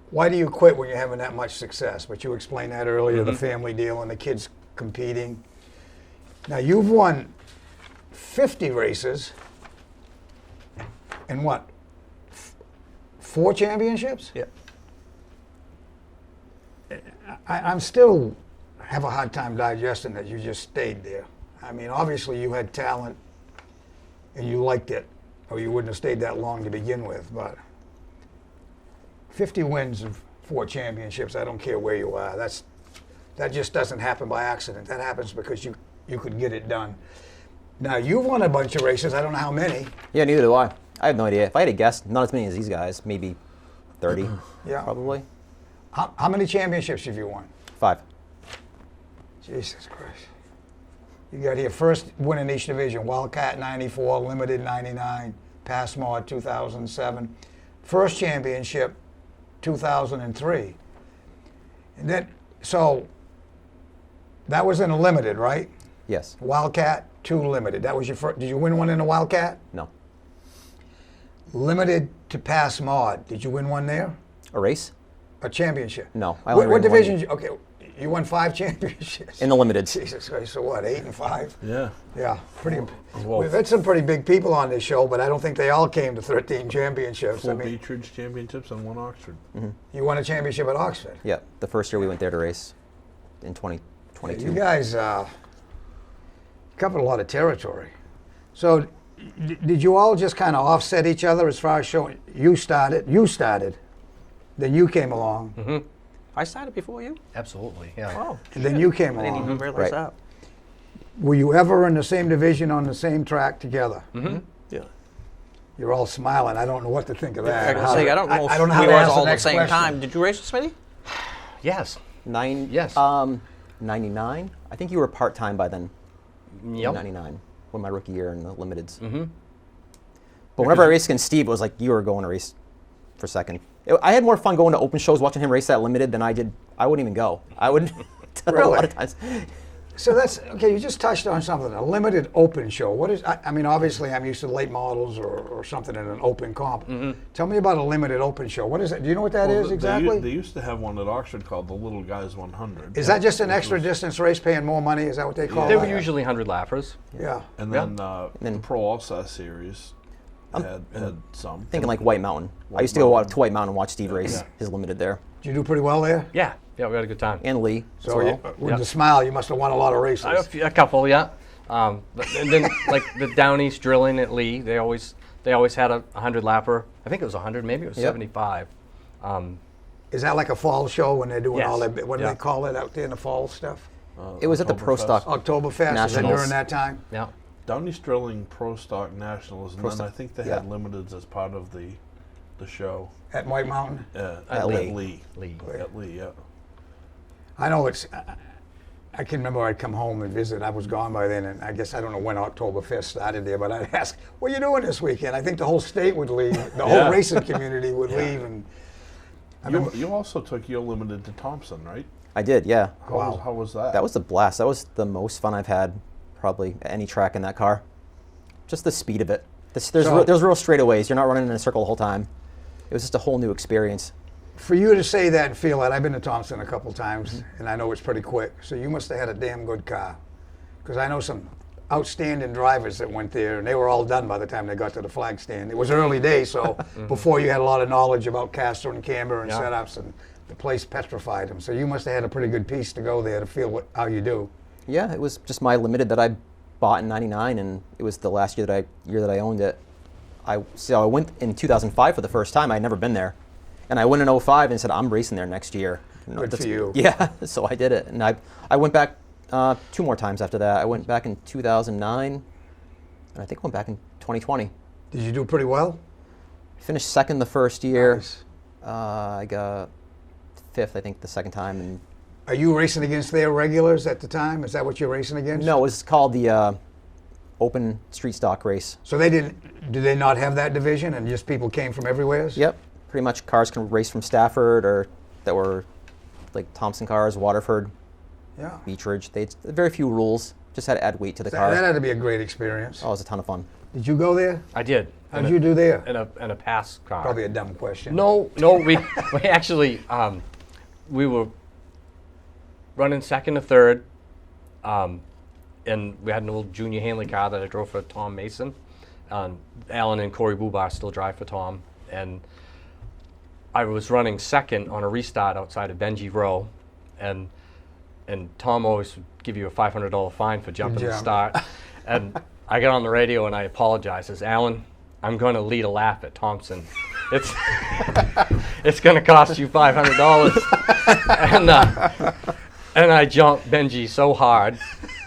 why do you quit when you're having that much success? But you explained that earlier, the family deal and the kids competing. Now, you've won 50 races and what? 4 championships?
Yep.
I'm still have a hard time digesting that you just stayed there. I mean, obviously you had talent and you liked it, or you wouldn't have stayed that long to begin with. But 50 wins and 4 championships, I don't care where you are. That just doesn't happen by accident. That happens because you could get it done. Now, you've won a bunch of races. I don't know how many.
Yeah, neither do I. I have no idea. If I had to guess, not as many as these guys. Maybe 30,
Yeah.
probably.
How many championships have you won?
5.
Jesus Christ. You got here first win in each division: Wildcat 94, Limited 99, Pass Mod 2007, first championship 2003. And then, so that was in a Limited, right?
Yes.
Wildcat 2 Limited. That was your first. Did you win one in a Wildcat?
No.
Limited to Pass Mod. Did you win one there?
A race?
A championship?
No. I only
What
ran one.
division? Okay, you won 5 championships.
In the limited.
Jesus Christ, so what, 8 and 5?
Yeah.
Yeah, pretty.
Well,
We've had some pretty big people on this show, but I don't think they all came to 13 championships.
4
I mean,
Beach Ridge championships and 1 Oxford.
you won a championship at Oxford.
Yeah, the first year we went there to race in 2022.
You guys covered a lot of territory. So, did you all just kind of offset each other as far as showing? You started, then you came along,
I started before you.
Absolutely, yeah.
Oh,
and then you came
I didn't even
along.
realize
Right.
that.
Were you ever in the same division on the same track together?
Yeah.
You're all smiling. I don't know what to think of that.
I gotta say, I don't know if
I don't know how
we
to
were
ask
all
the
at the
next
same
question.
time. Did you race with Smitty?
Yes.
Yes. 99. I think you were part-time by then.
Yep.
99. When my rookie year in the limiteds. But whenever I raced against Steve, it was like you were going to race for second. I had more fun going to open shows watching him race that limited than I did. I wouldn't even go. I would a
Really?
lot of times.
So that's okay. You just touched on something. A limited open show. What is? I mean, obviously, I'm used to late models or something in an open comp. Tell me about a limited open show. What is it? Do you know what that is exactly?
They used to have one at Oxford called the Little Guys 100.
Is that just an extra distance race, paying more money? Is that what they call
They
it?
were usually 100 lappers.
Yeah.
And then the Pro All-Star Series had some.
Thinking like White Mountain. I used to go to White Mountain and watch Steve race his limited there.
Did you do pretty well there?
Yeah, we had a good time.
And Lee.
So
as well.
with the smile, you must have won a lot of races.
A couple, yeah. And then like the Down East drilling at Lee, they always had a 100 lapper. I think it was 100, maybe it was 75.
Is that like a fall show when they're doing
Yes.
all that? What do
Yeah.
they call it out there in the fall stuff?
It was at the Pro
Oktoberfest.
Stock.
Oktoberfest. Is that
Nationals.
during that time?
Yeah.
Down East Drilling Pro Stock Nationals, and
Pro
then
Stock,
I think they
yeah.
had limiteds as part of the show.
At White Mountain?
At Lee.
Lee.
At Lee, yeah.
I know it's. I can remember I'd come home and visit. I was gone by then, and I guess I don't know when Oktoberfest started there, but I'd ask, "What are you doing this weekend?" I think the whole state would leave, the
Yeah.
whole racing community would leave, and
You also took your limited to Thompson, right?
I did, yeah.
How was that?
That was a blast. That was the most fun I've had probably at any track in that car. Just the speed of it. There's real straightaways. You're not running in a circle the whole time. It was just a whole new experience.
for you to say that and feel that, I've been to Thompson a couple times, and I know it's pretty quick. So you must have had a damn good car, because I know some outstanding drivers that went there, and they were all done by the time they got to the flag stand. It was early days, so before you had a lot of knowledge about caster and camber and
Yeah.
setups, and the place petrified them. So you must have had a pretty good piece to go there to feel how you do.
Yeah, it was just my limited that I bought in '99, and it was the last year that I owned it. I went in 2005 for the first time. I'd never been there, and I went in '05 and said I'm racing there next year.
Good for you.
Yeah, so I did it, and I went back 2 more times after that. I went back in 2009, and I think I went back in 2020.
Did you do pretty well?
Finished second the first year.
Nice.
I got fifth, I think, the second time, and
Are you racing against their regulars at the time? Is that what you're racing against?
no, it was called the Open Street Stock Race.
So they didn't? Do they not have that division, and just people came from everywhere?
Yep, pretty much cars can race from Stafford or that were like Thompson cars, Waterford,
Yeah.
Beechridge. They had very few rules. Just had to add weight to the
That
car.
had to be a great experience.
Oh, it was a ton of fun.
Did you go there?
I did.
How did you do there?
In a pass car.
Probably a dumb question.
No, we actually we were running second to third, and we had an old Junior Hanley car that I drove for Tom Mason. Alan and Corey Bubar still drive for Tom, and I was running second on a restart outside of Benji Row, and Tom always would give you a $500 fine for jumping the
jump.
start, and I got on the radio and I apologized. I says, Alan, I'm going to lead a lap at Thompson. It's it's going to cost you $500. And I jumped Benji so hard,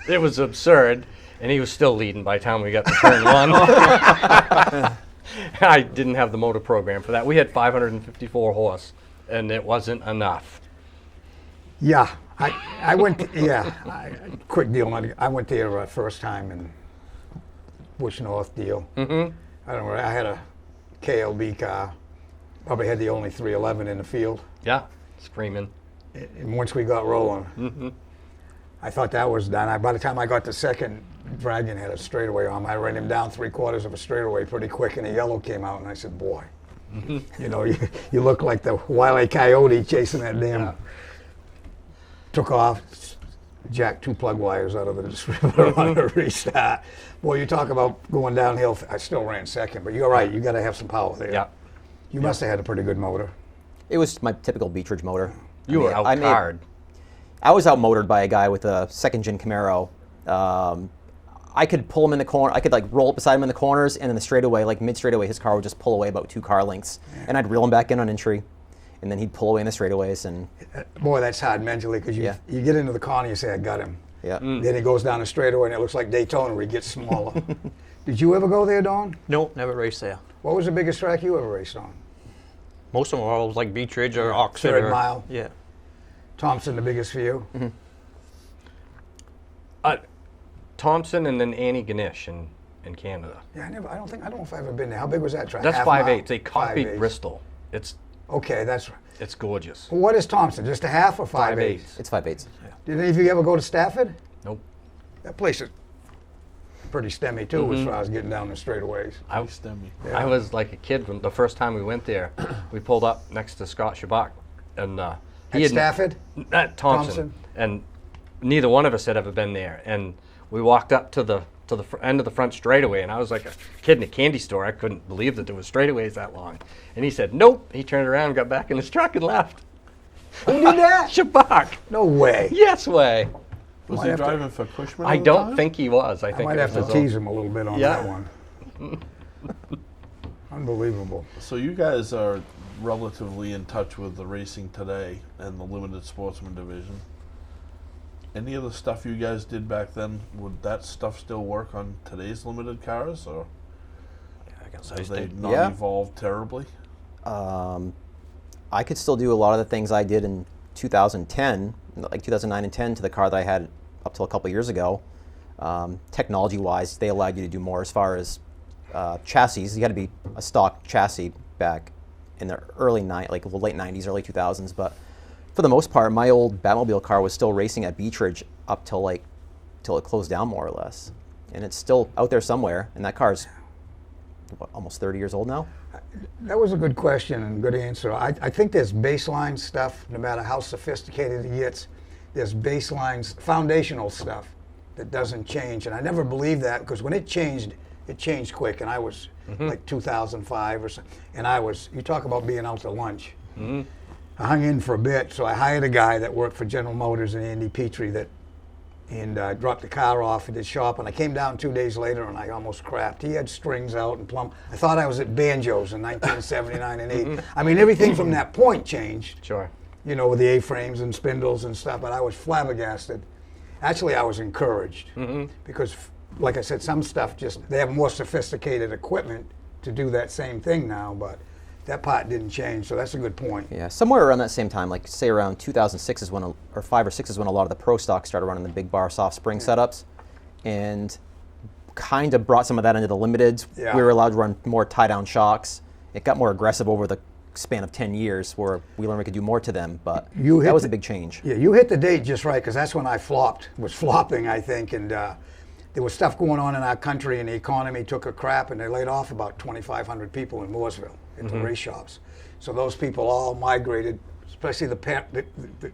it was absurd, and he was still leading by the time we got to turn one. I didn't have the motor program for that. We had 554 horse, and it wasn't enough.
Yeah, I went. Quick deal. I went there first time in Bush North deal.
Mm-hmm.
I don't know. I had a KLB car. Probably had the only 311 in the field.
Yeah, screaming.
And once we got rolling, I thought that was done. By the time I got to second, Dragon had a straightaway on. I ran him down 3/4 of a straightaway pretty quick, and the yellow came out, and I said, "Boy, you know, you look like the Wile E. Coyote chasing that damn."
Yeah.
Took off, jacked 2 plug wires out of the distributor on a restart. Boy, you talk about going downhill. I still ran second, but you're right. You got to have some power there.
Yeah.
You must have had a pretty good motor.
It was my typical Beechridge motor.
You were
I
out
made-
hard.
I was outmotored by a guy with a second-gen Camaro. I could pull him in the corner. I could like roll up beside him in the corners, and in the straightaway, like mid-straightaway, his car would just pull away about 2 car lengths, and I'd reel him back in on entry, and then he'd pull away in the straightaways, and
Boy, that's hard mentally, because
Yeah.
you get into the corner, you say, I got him.
yeah.
Then he goes down the straightaway, and it looks like Daytona where he gets smaller. Did you ever go there, Don?
Nope, never raced there.
What was the biggest track you ever raced on?
Most of them were all like Beechridge or Oxford.
Third
or,
mile.
Yeah.
Thompson, the biggest for you?
Thompson and then Annie Ganesh in Canada.
Yeah, I don't know if I've ever been there. How big was that track?
That's
Half
5/8.
mile?
They copied
5/8.
Bristol. It's
Okay, that's.
gorgeous.
What is Thompson? Just a half or 5/8?
5/8.
It's 5/8.
Did any of you ever go to Stafford?
Nope.
That place is pretty stemmy too, as far as getting down the straightaways.
I,
Stemmy.
I was like a kid when the first time we went there. We pulled up next to Scott Shabak, and he
At
had
Stafford?
at Thompson, and neither one of us had ever been there. And we walked up to the end of the front straightaway, and I was like a kid in a candy store. I couldn't believe that there was straightaways that long. And he said, "Nope." He turned around, got back in his truck, and left.
Who did that?
Shabak.
No way.
Yes way.
Was
Might
he
have to-
driving for Cushman?
I
all the
don't
time?
think he was. I
I
think
might
it
have
was
to
his own-
tease him a little bit on
Yeah.
that one. Unbelievable.
So you guys are relatively in touch with the racing today and the limited sportsman division. Any of the stuff you guys did back then, would that stuff still work on today's limited cars, or
I guess
have
I
they
stayed.
not
Yeah.
evolved terribly?
I could still do a lot of the things I did in 2010, like 2009 and 10, to the car that I had up till a couple years ago. Technology-wise, they allowed you to do more as far as chassis. You had to be a stock chassis back in the late 90s, early 2000s. But for the most part, my old Batmobile car was still racing at Beechridge up till it closed down, more or less. And it's still out there somewhere. And that car's almost 30 years old now.
That was a good question and good answer. I think there's baseline stuff, no matter how sophisticated it gets, there's baselines, foundational stuff that doesn't change. And I never believed that, because when it changed quick. And I was like 2005 or so. And you talk about being out to lunch. I hung in for a bit, so I hired a guy that worked for General Motors and Andy Petrie and dropped the car off at his shop. And I came down 2 days later and I almost crapped. He had strings out and plumb. I thought I was at Banjo's in 1979 and 8. I mean, everything from that point changed.
Sure.
You know, with the A-frames and spindles and stuff, but I was flabbergasted. Actually, I was encouraged because, like I said, some stuff they have more sophisticated equipment to do that same thing now, but that part didn't change, so that's a good point.
Yeah, somewhere around that same time, like say around 2006 is when, or 5 or 6 is when a lot of the pro stock started running the big bar soft spring setups, and kind of brought some of that into the limiteds.
Yeah.
We were allowed to run more tie-down shocks. It got more aggressive over the span of 10 years, where we learned we could do more to them, but that was a big change.
Yeah, you hit the date just right, because that's when I was flopping, I think, and there was stuff going on in our country, and the economy took a crap, and they laid off about 2,500 people in Mooresville at the race shops. So those people all migrated, especially the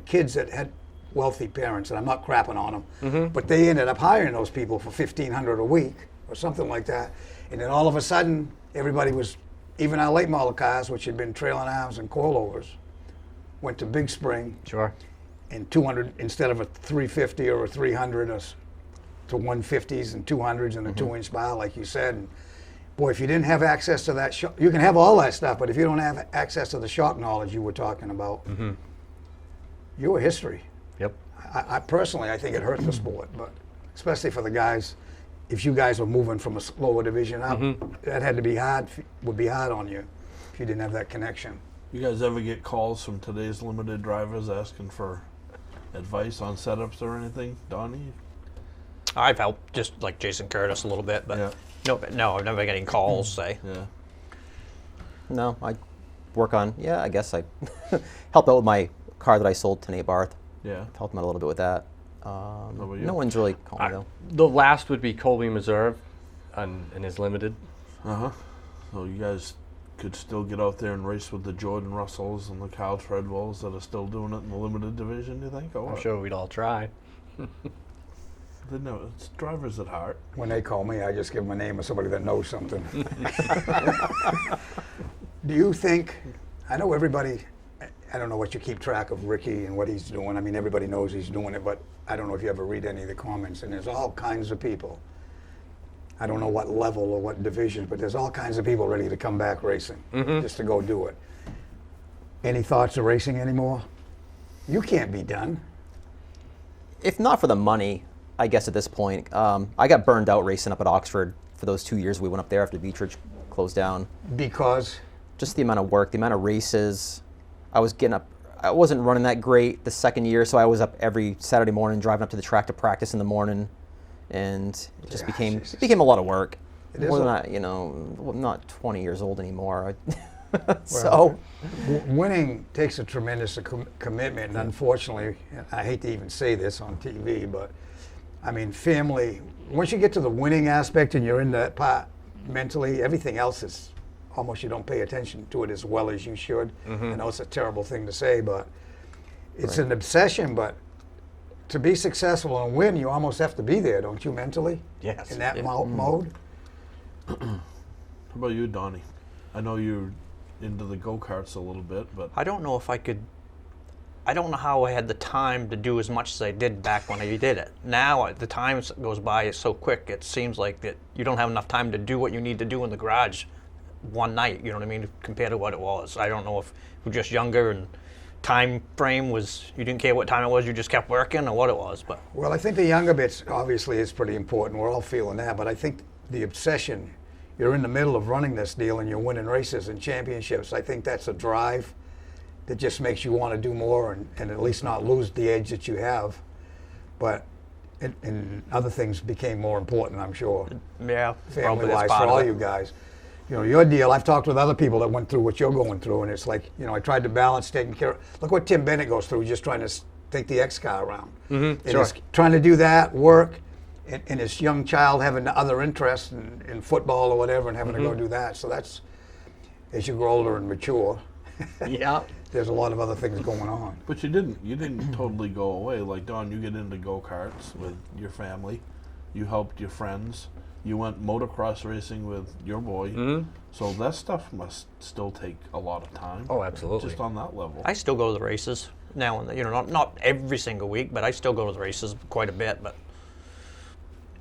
kids that had wealthy parents, and I'm not crapping on them, but they ended up hiring those people for $1,500 a week or something like that. And then all of a sudden, everybody was, even our late model cars, which had been trailing arms and coilovers, went to big spring.
Sure.
And 200, instead of a 350 or a 300, to 150s and 200s and a 2-inch bar, like you said. And boy, if you didn't have access to that shock, you can have all that stuff, but if you don't have access to the shock knowledge you were talking about, you were history.
Yep.
I personally, I think it hurt the sport, but especially for the guys, if you guys were moving from a lower division up, that had to be hard, would be hard on you if you didn't have that connection.
You guys ever get calls from today's limited drivers asking for advice on setups or anything, Donnie?
I've helped just like Jason Curtis a little bit, but
Yeah.
no, I've never getting calls. Say,
Yeah.
No, I work on, I guess I help out with my car that I sold to Nate Barth.
Yeah.
Helped him out a little bit with that.
about you?
No one's really called me though.
The last would be Colby Meserve in his limited.
So you guys could still get out there and race with the Jordan Russells and the Kyle Treadwells that are still doing it in the limited division, you think? Or
I'm
what?
sure we'd all try.
No, it's drivers at heart.
When they call me, I just give them a name of somebody that knows something. Do you think, I know everybody, I don't know what you keep track of Ricky and what he's doing. I mean, everybody knows he's doing it, but I don't know if you ever read any of the comments, and there's all kinds of people. I don't know what level or what division, but there's all kinds of people ready to come back racing, just to go do it. Any thoughts of racing anymore? You can't be done.
If not for the money, I guess at this point, I got burned out racing up at Oxford for those 2 years we went up there after Beechridge closed down.
Because?
Just the amount of work, the amount of races. I wasn't running that great the second year, so I was up every Saturday morning driving up to the track to practice in the morning, and it just became a lot of work.
It is
More than
a-
that, I'm not 20 years old anymore.
Well, winning takes a tremendous commitment, and unfortunately, and I hate to even say this on TV, but I mean, family, once you get to the winning aspect and you're in that part mentally, everything else is almost, you don't pay attention to it as well as you should. I know it's a terrible thing to say, but it's an obsession, but to be successful and win, you almost have to be there, don't you, mentally?
Yes.
In that mode?
How about you, Donnie? I know you're into the go-karts a little bit, but
I don't know if I could I don't know how I had the time to do as much as I did back when I did it. Now the time goes by so quick. It seems like that you don't have enough time to do what you need to do in the garage one night. You know what I mean? Compared to what it was. I don't know if we're just younger and time frame was you didn't care what time it was. You just kept working or what it was. But
Well, I think the younger bits obviously is pretty important. We're all feeling that, but I think the obsession. You're in the middle of running this deal and you're winning races and championships. I think that's a drive that just makes you want to do more and at least not lose the edge that you have. But and other things became more important, I'm sure,
yeah, probably
family-wise
that's
for
part
all
of it.
you guys. You know, your deal, I've talked with other people that went through what you're going through, and it's like, you know, I tried to balance taking care of, look what Tim Bennett goes through, just trying to take the X car around. And
sure.
he's trying to do that, work, and his young child having other interests in football or whatever and having to go do that. So that's, as you grow older and mature,
Yeah.
there's a lot of other things going on.
But you didn't totally go away. Like, Don, you get into go-karts with your family. You helped your friends. You went motocross racing with your boy. So that stuff must still take a lot of time.
Oh, absolutely.
Just on that level.
I still go to the races now and then. You know, not every single week, but I still go to the races quite a bit. But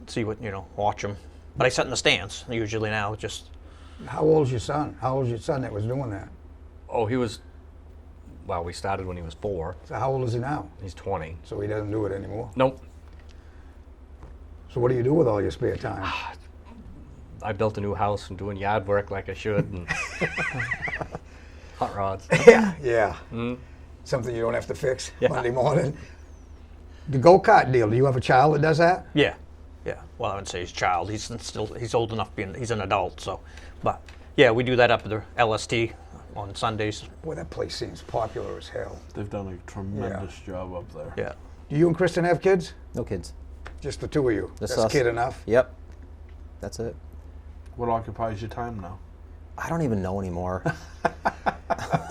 see what watch them. But I sit in the stands usually now. Just
How old's your son? How old's your son that was doing that?
Oh, he was. Well, we started when he was 4.
So how old is he now?
He's 20.
So he doesn't do it anymore.
Nope.
So what do you do with all your spare time?
I built a new house and doing yard work like I should, and hot rods.
Yeah. Something you don't have to fix
Yeah.
Monday morning. The go-kart deal, do you have a child that does that?
yeah. Well, I wouldn't say he's a child. He's old enough being he's an adult. So, but yeah, we do that up at the LST on Sundays.
Boy, that place seems popular as hell.
They've done a tremendous job up there.
Yeah.
Do you and Kristen have kids?
No kids.
Just the two of you?
Just
That's
us.
kid enough?
Yep. That's it.
What occupies your time now?
I don't even know anymore.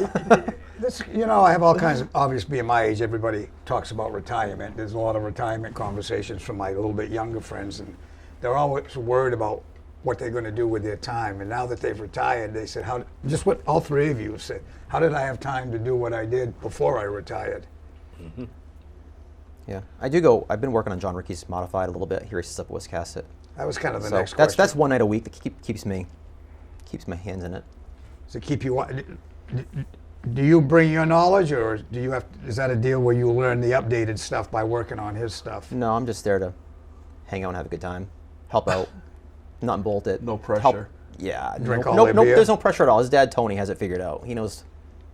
I have all kinds of, obviously being my age, everybody talks about retirement. There's a lot of retirement conversations from my little bit younger friends, and they're always worried about what they're going to do with their time. And now that they've retired, they said, just what all three of you said, how did I have time to do what I did before I retired?
Yeah, I do go. I've been working on John Ricky's modified a little bit. He races up at Wiscasset.
That was kind of the
So
next
that's
question.
one night a week that keeps my hands in it.
Does it keep you, do you bring your knowledge, or is that a deal where you learn the updated stuff by working on his stuff?
No, I'm just there to hang out and have a good time, help out, nut and bolt it.
No pressure.
Help, yeah,
Drink
no,
all
no,
their
no,
beer?
there's no pressure at all. His dad Tony has it figured out. He knows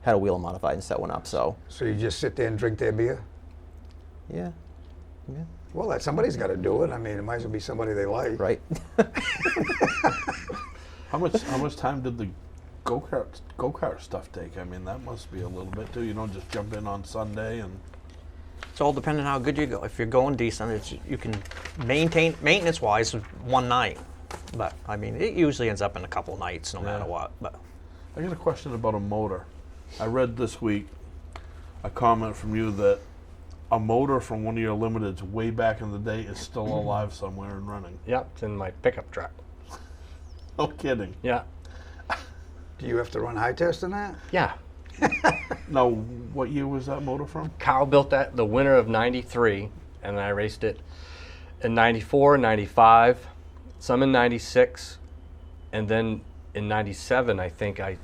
how to wheel a modified and set one up. So
So you just sit there and drink their beer?
yeah,
Well, somebody's got to do it. I mean, it might as well be somebody they like.
right.
How much time did the go-kart stuff take? I mean, that must be a little bit too. You don't just jump in on Sunday and.
It's all depending on how good you go. If you're going decent, you can maintenance-wise one night. But I mean, it usually ends up in a couple nights, no matter what. But
I got a question about a motor. I read this week a comment from you that a motor from one of your limiteds way back in the day is still alive somewhere and running.
Yep, it's in my pickup truck.
No kidding.
Yeah.
Do you have to run high test in that?
Yeah.
Now, what year was that motor from?
Carl built that the winter of '93, and I raced it in '94, '95, some in '96, and then in '97, I think I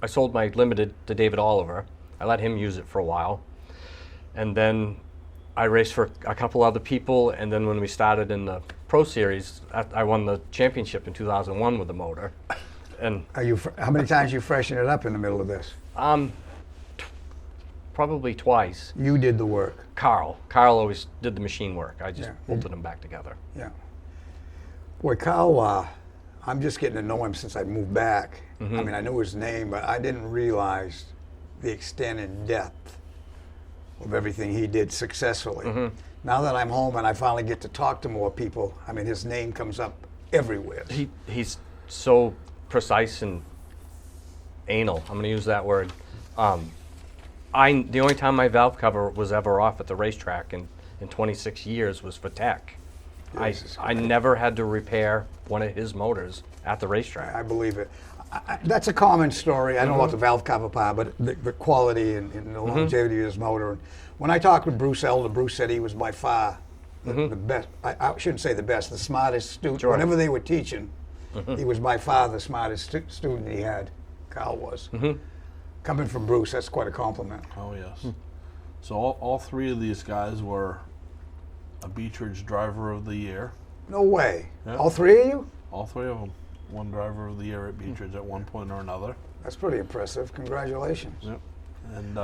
sold my limited to David Oliver. I let him use it for a while, and then I raced for a couple other people, and then when we started in the Pro Series, I won the championship in 2001 with the motor. And
How many times you freshen it up in the middle of this?
probably twice.
You did the work.
Carl always did the machine work. I just
Yeah.
bolted them back together.
Yeah. Boy, Kyle, I'm just getting to know him since I moved back. I mean, I knew his name, but I didn't realize the extent and depth of everything he did successfully. Now that I'm home and I finally get to talk to more people, I mean, his name comes up everywhere.
He's so precise and anal. I'm going to use that word. The only time my valve cover was ever off at the racetrack in 26 years was for tech.
Jesus
I never had to repair one of his motors at the racetrack.
I believe it. That's a common story. I don't know about the valve cover part, but the quality and the longevity of his motor. And when I talked with Bruce Elder, Bruce said he was by far the best. I shouldn't say the best, the smartest student.
Sure.
Whenever they were teaching, he was by far the smartest student he had. Carl was. Coming from Bruce, that's quite a compliment.
Oh, yes. So all three of these guys were a Beech Ridge Driver of the Year.
No way.
Yeah.
All three of you?
All three of them won Driver of the Year at Beech Ridge at one point or another.
That's pretty impressive. Congratulations.
Yep. And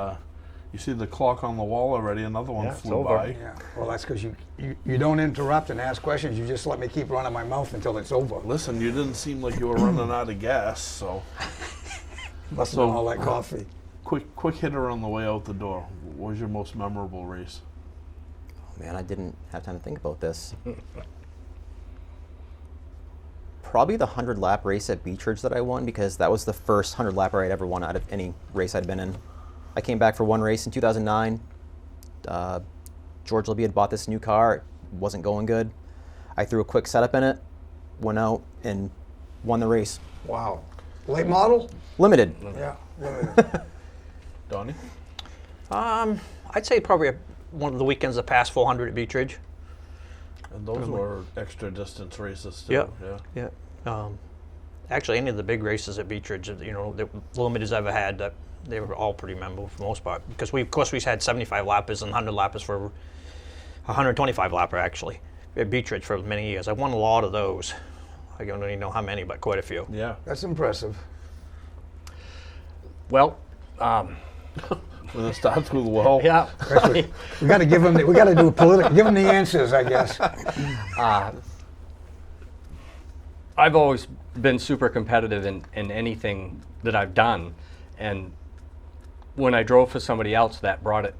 you see the clock on the wall already. Another one
Yeah, it's
flew
over.
by.
Yeah. Well, that's because you don't interrupt and ask questions. You just let me keep running my mouth until it's over.
Listen, you didn't seem like you were running out of gas, so
Must have been all that coffee.
quick hitter on the way out the door. What was your most memorable race?
Oh, man, I didn't have time to think about this. Probably the 100-lap race at Beech Ridge that I won, because that was the first 100-lapper I'd ever won out of any race I'd been in. I came back for one race in 2009. George Libby had bought this new car. It wasn't going good. I threw a quick setup in it, went out, and won the race.
Wow. Late model?
Limited.
Yeah.
Donnie?
I'd say probably one of the weekends that passed 400 at Beech Ridge.
And those were extra distance races too.
Yeah.
Yeah.
Yeah. Actually, any of the big races at Beech Ridge, the limiteds I've ever had, they were all pretty memorable for the most part. Because we had 75 lappers and 100 lappers for 125 lapper actually at Beech Ridge for many years. I won a lot of those. I don't even know how many, but quite a few.
Yeah.
That's impressive.
Well,
When it starts with well.
yeah.
We got to give them. We got to do a political. Give them the answers, I guess.
I've always been super competitive in anything that I've done, and when I drove for somebody else, that brought it,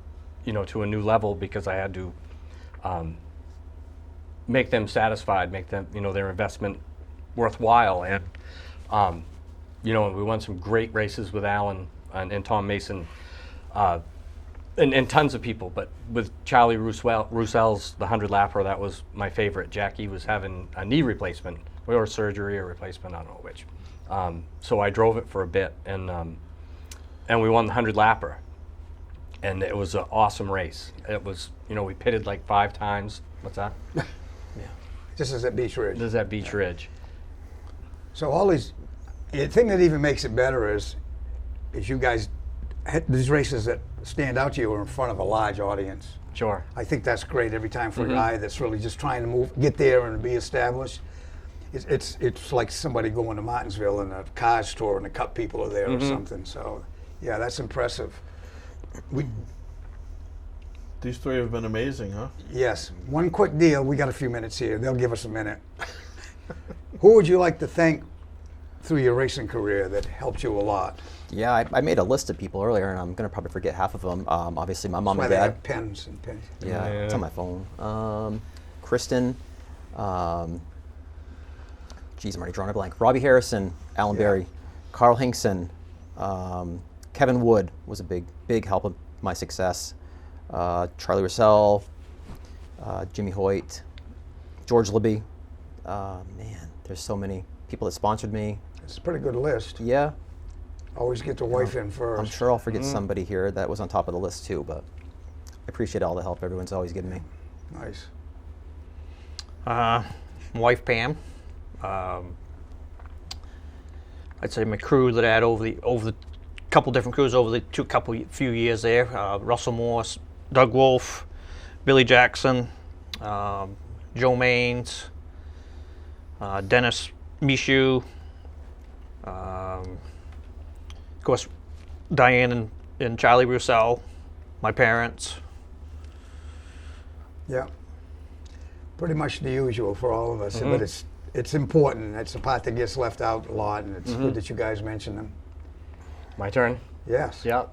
to a new level, because I had to make them satisfied, make them, their investment worthwhile, and and we won some great races with Alan and Tom Mason, and tons of people. But with Charlie Roussell's the 100-lapper, that was my favorite. Jackie was having a knee replacement, or surgery or replacement, I don't know which. So I drove it for a bit, and we won the 100-lapper, and it was an awesome race. It was, we pitted like 5 times. What's that?
This is at Beech Ridge.
This is at Beech Ridge.
So all these, the thing that even makes it better is you guys, these races that stand out to you are in front of a large audience.
Sure.
I think that's great every time for a guy that's really just trying to get there and be established. It's like somebody going to Martinsville in a car store and the Cup people are there or something. So, yeah, that's impressive.
These three have been amazing, huh?
Yes. One quick deal. We got a few minutes here. They'll give us a minute. Who would you like to thank through your racing career that helped you a lot?
Yeah, I made a list of people earlier, and I'm going to probably forget half of them. Obviously, my mom
That's
and
why they
dad.
have pens and pens.
Yeah, it's on my phone. Kristen, geez, I'm already drawing a blank. Robbie Harrison, Alan Berry, Carl Hinkson, Kevin Wood was a big help of my success. Charlie Russell, Jimmy Hoyt, George Libby. Man, there's so many people that sponsored me.
It's a pretty good list.
Yeah,
Always get the wife in first.
I'm sure I'll forget somebody here that was on top of the list too, but I appreciate all the help everyone's always given me.
Nice.
My wife Pam. I'd say my crew that I had over the couple different crews over the few years there. Russell Morse, Doug Wolf, Billy Jackson, Joe Maines, Dennis Michoud, of course Diane and Charlie Roussell, my parents.
Yeah. Pretty much the usual for all of us, but it's important. It's the part that gets left out a lot, and it's good that you guys mention them.
My turn?
Yes.
Yeah.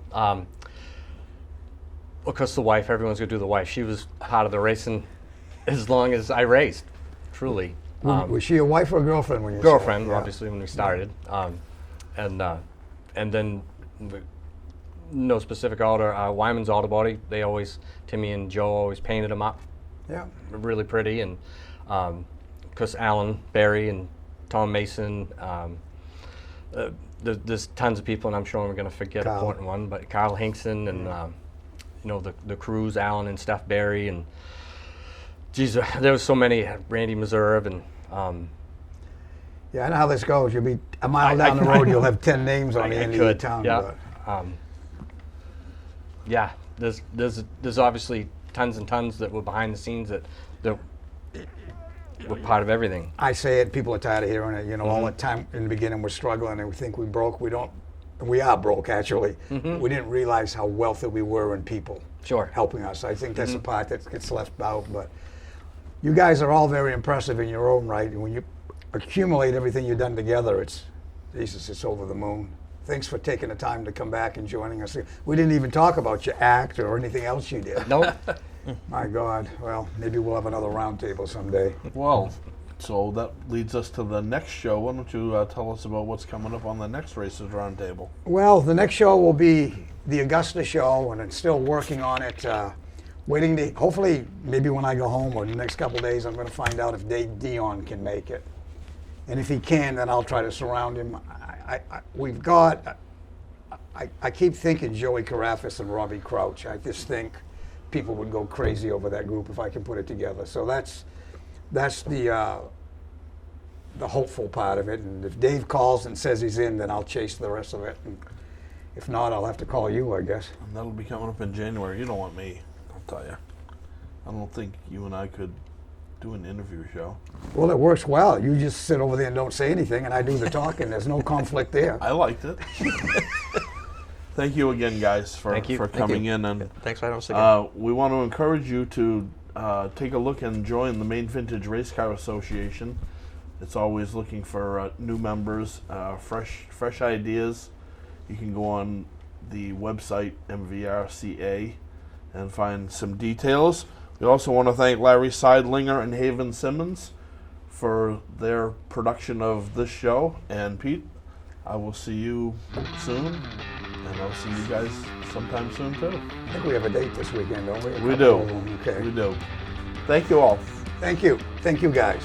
Because the wife, everyone's going to do the wife. She was part of the racing as long as I raced, truly.
Was she a wife or a girlfriend when you
Girlfriend,
started? Yeah.
obviously, when we started. And then, no specific order, Wyman's Auto Body, Timmy and Joe always painted them up
Yeah.
really pretty. And because Alan Berry and Tom Mason, there's tons of people, and I'm sure I'm going to forget
Carl.
an important one, but Carl Hinkson and the crews, Alan and Steph Barry, and geez, there was so many. Randy Meserve and
Yeah, I know how this goes. You'll be a mile down the road, you'll have 10 names on the end of your tongue.
Yeah.
but-
Yeah, there's obviously tons and tons that were behind the scenes that were part of everything.
I say it, people are tired of hearing it. All the time in the beginning we're struggling and we think we broke. We are broke, actually. We didn't realize how wealthy we were in people
Sure.
helping us. I think that's the part that gets left out. But you guys are all very impressive in your own right. And when you accumulate everything you've done together, it's over the moon. Thanks for taking the time to come back and joining us. We didn't even talk about your act or anything else you did.
Nope.
My God. Well, maybe we'll have another roundtable someday.
Well, so that leads us to the next show. Why don't you tell us about what's coming up on the next Racers Roundtable?
Well, the next show will be the Augusta show, and I'm still working on it. Waiting to, hopefully, maybe when I go home or the next couple of days, I'm going to find out if Dave Dion can make it. And if he can, then I'll try to surround him. I keep thinking Joey Carafas and Robbie Crouch. I just think people would go crazy over that group if I can put it together. So that's the hopeful part of it. And if Dave calls and says he's in, then I'll chase the rest of it. And if not, I'll have to call you, I guess.
And that'll be coming up in January. You don't want me, I'll tell you. I don't think you and I could do an interview show.
Well, it works well. You just sit over there and don't say anything, and I do the talking. There's no conflict there.
I liked it. Thank you again, guys, for
Thank you.
for
Thank
coming
you.
in. And
Thanks for having us again.
we want to encourage you to take a look and join the Maine Vintage Race Car Association. It's always looking for new members, fresh ideas. You can go on the website MVRCA and find some details. We also want to thank Larry Seidlinger and Haven Simmons for their production of this show. And Pete, I will see you soon, and I'll see you guys sometime soon too.
I think we have a date this weekend, don't we?
We do.
Okay.
We do. Thank you all.
Thank you. Thank you, guys.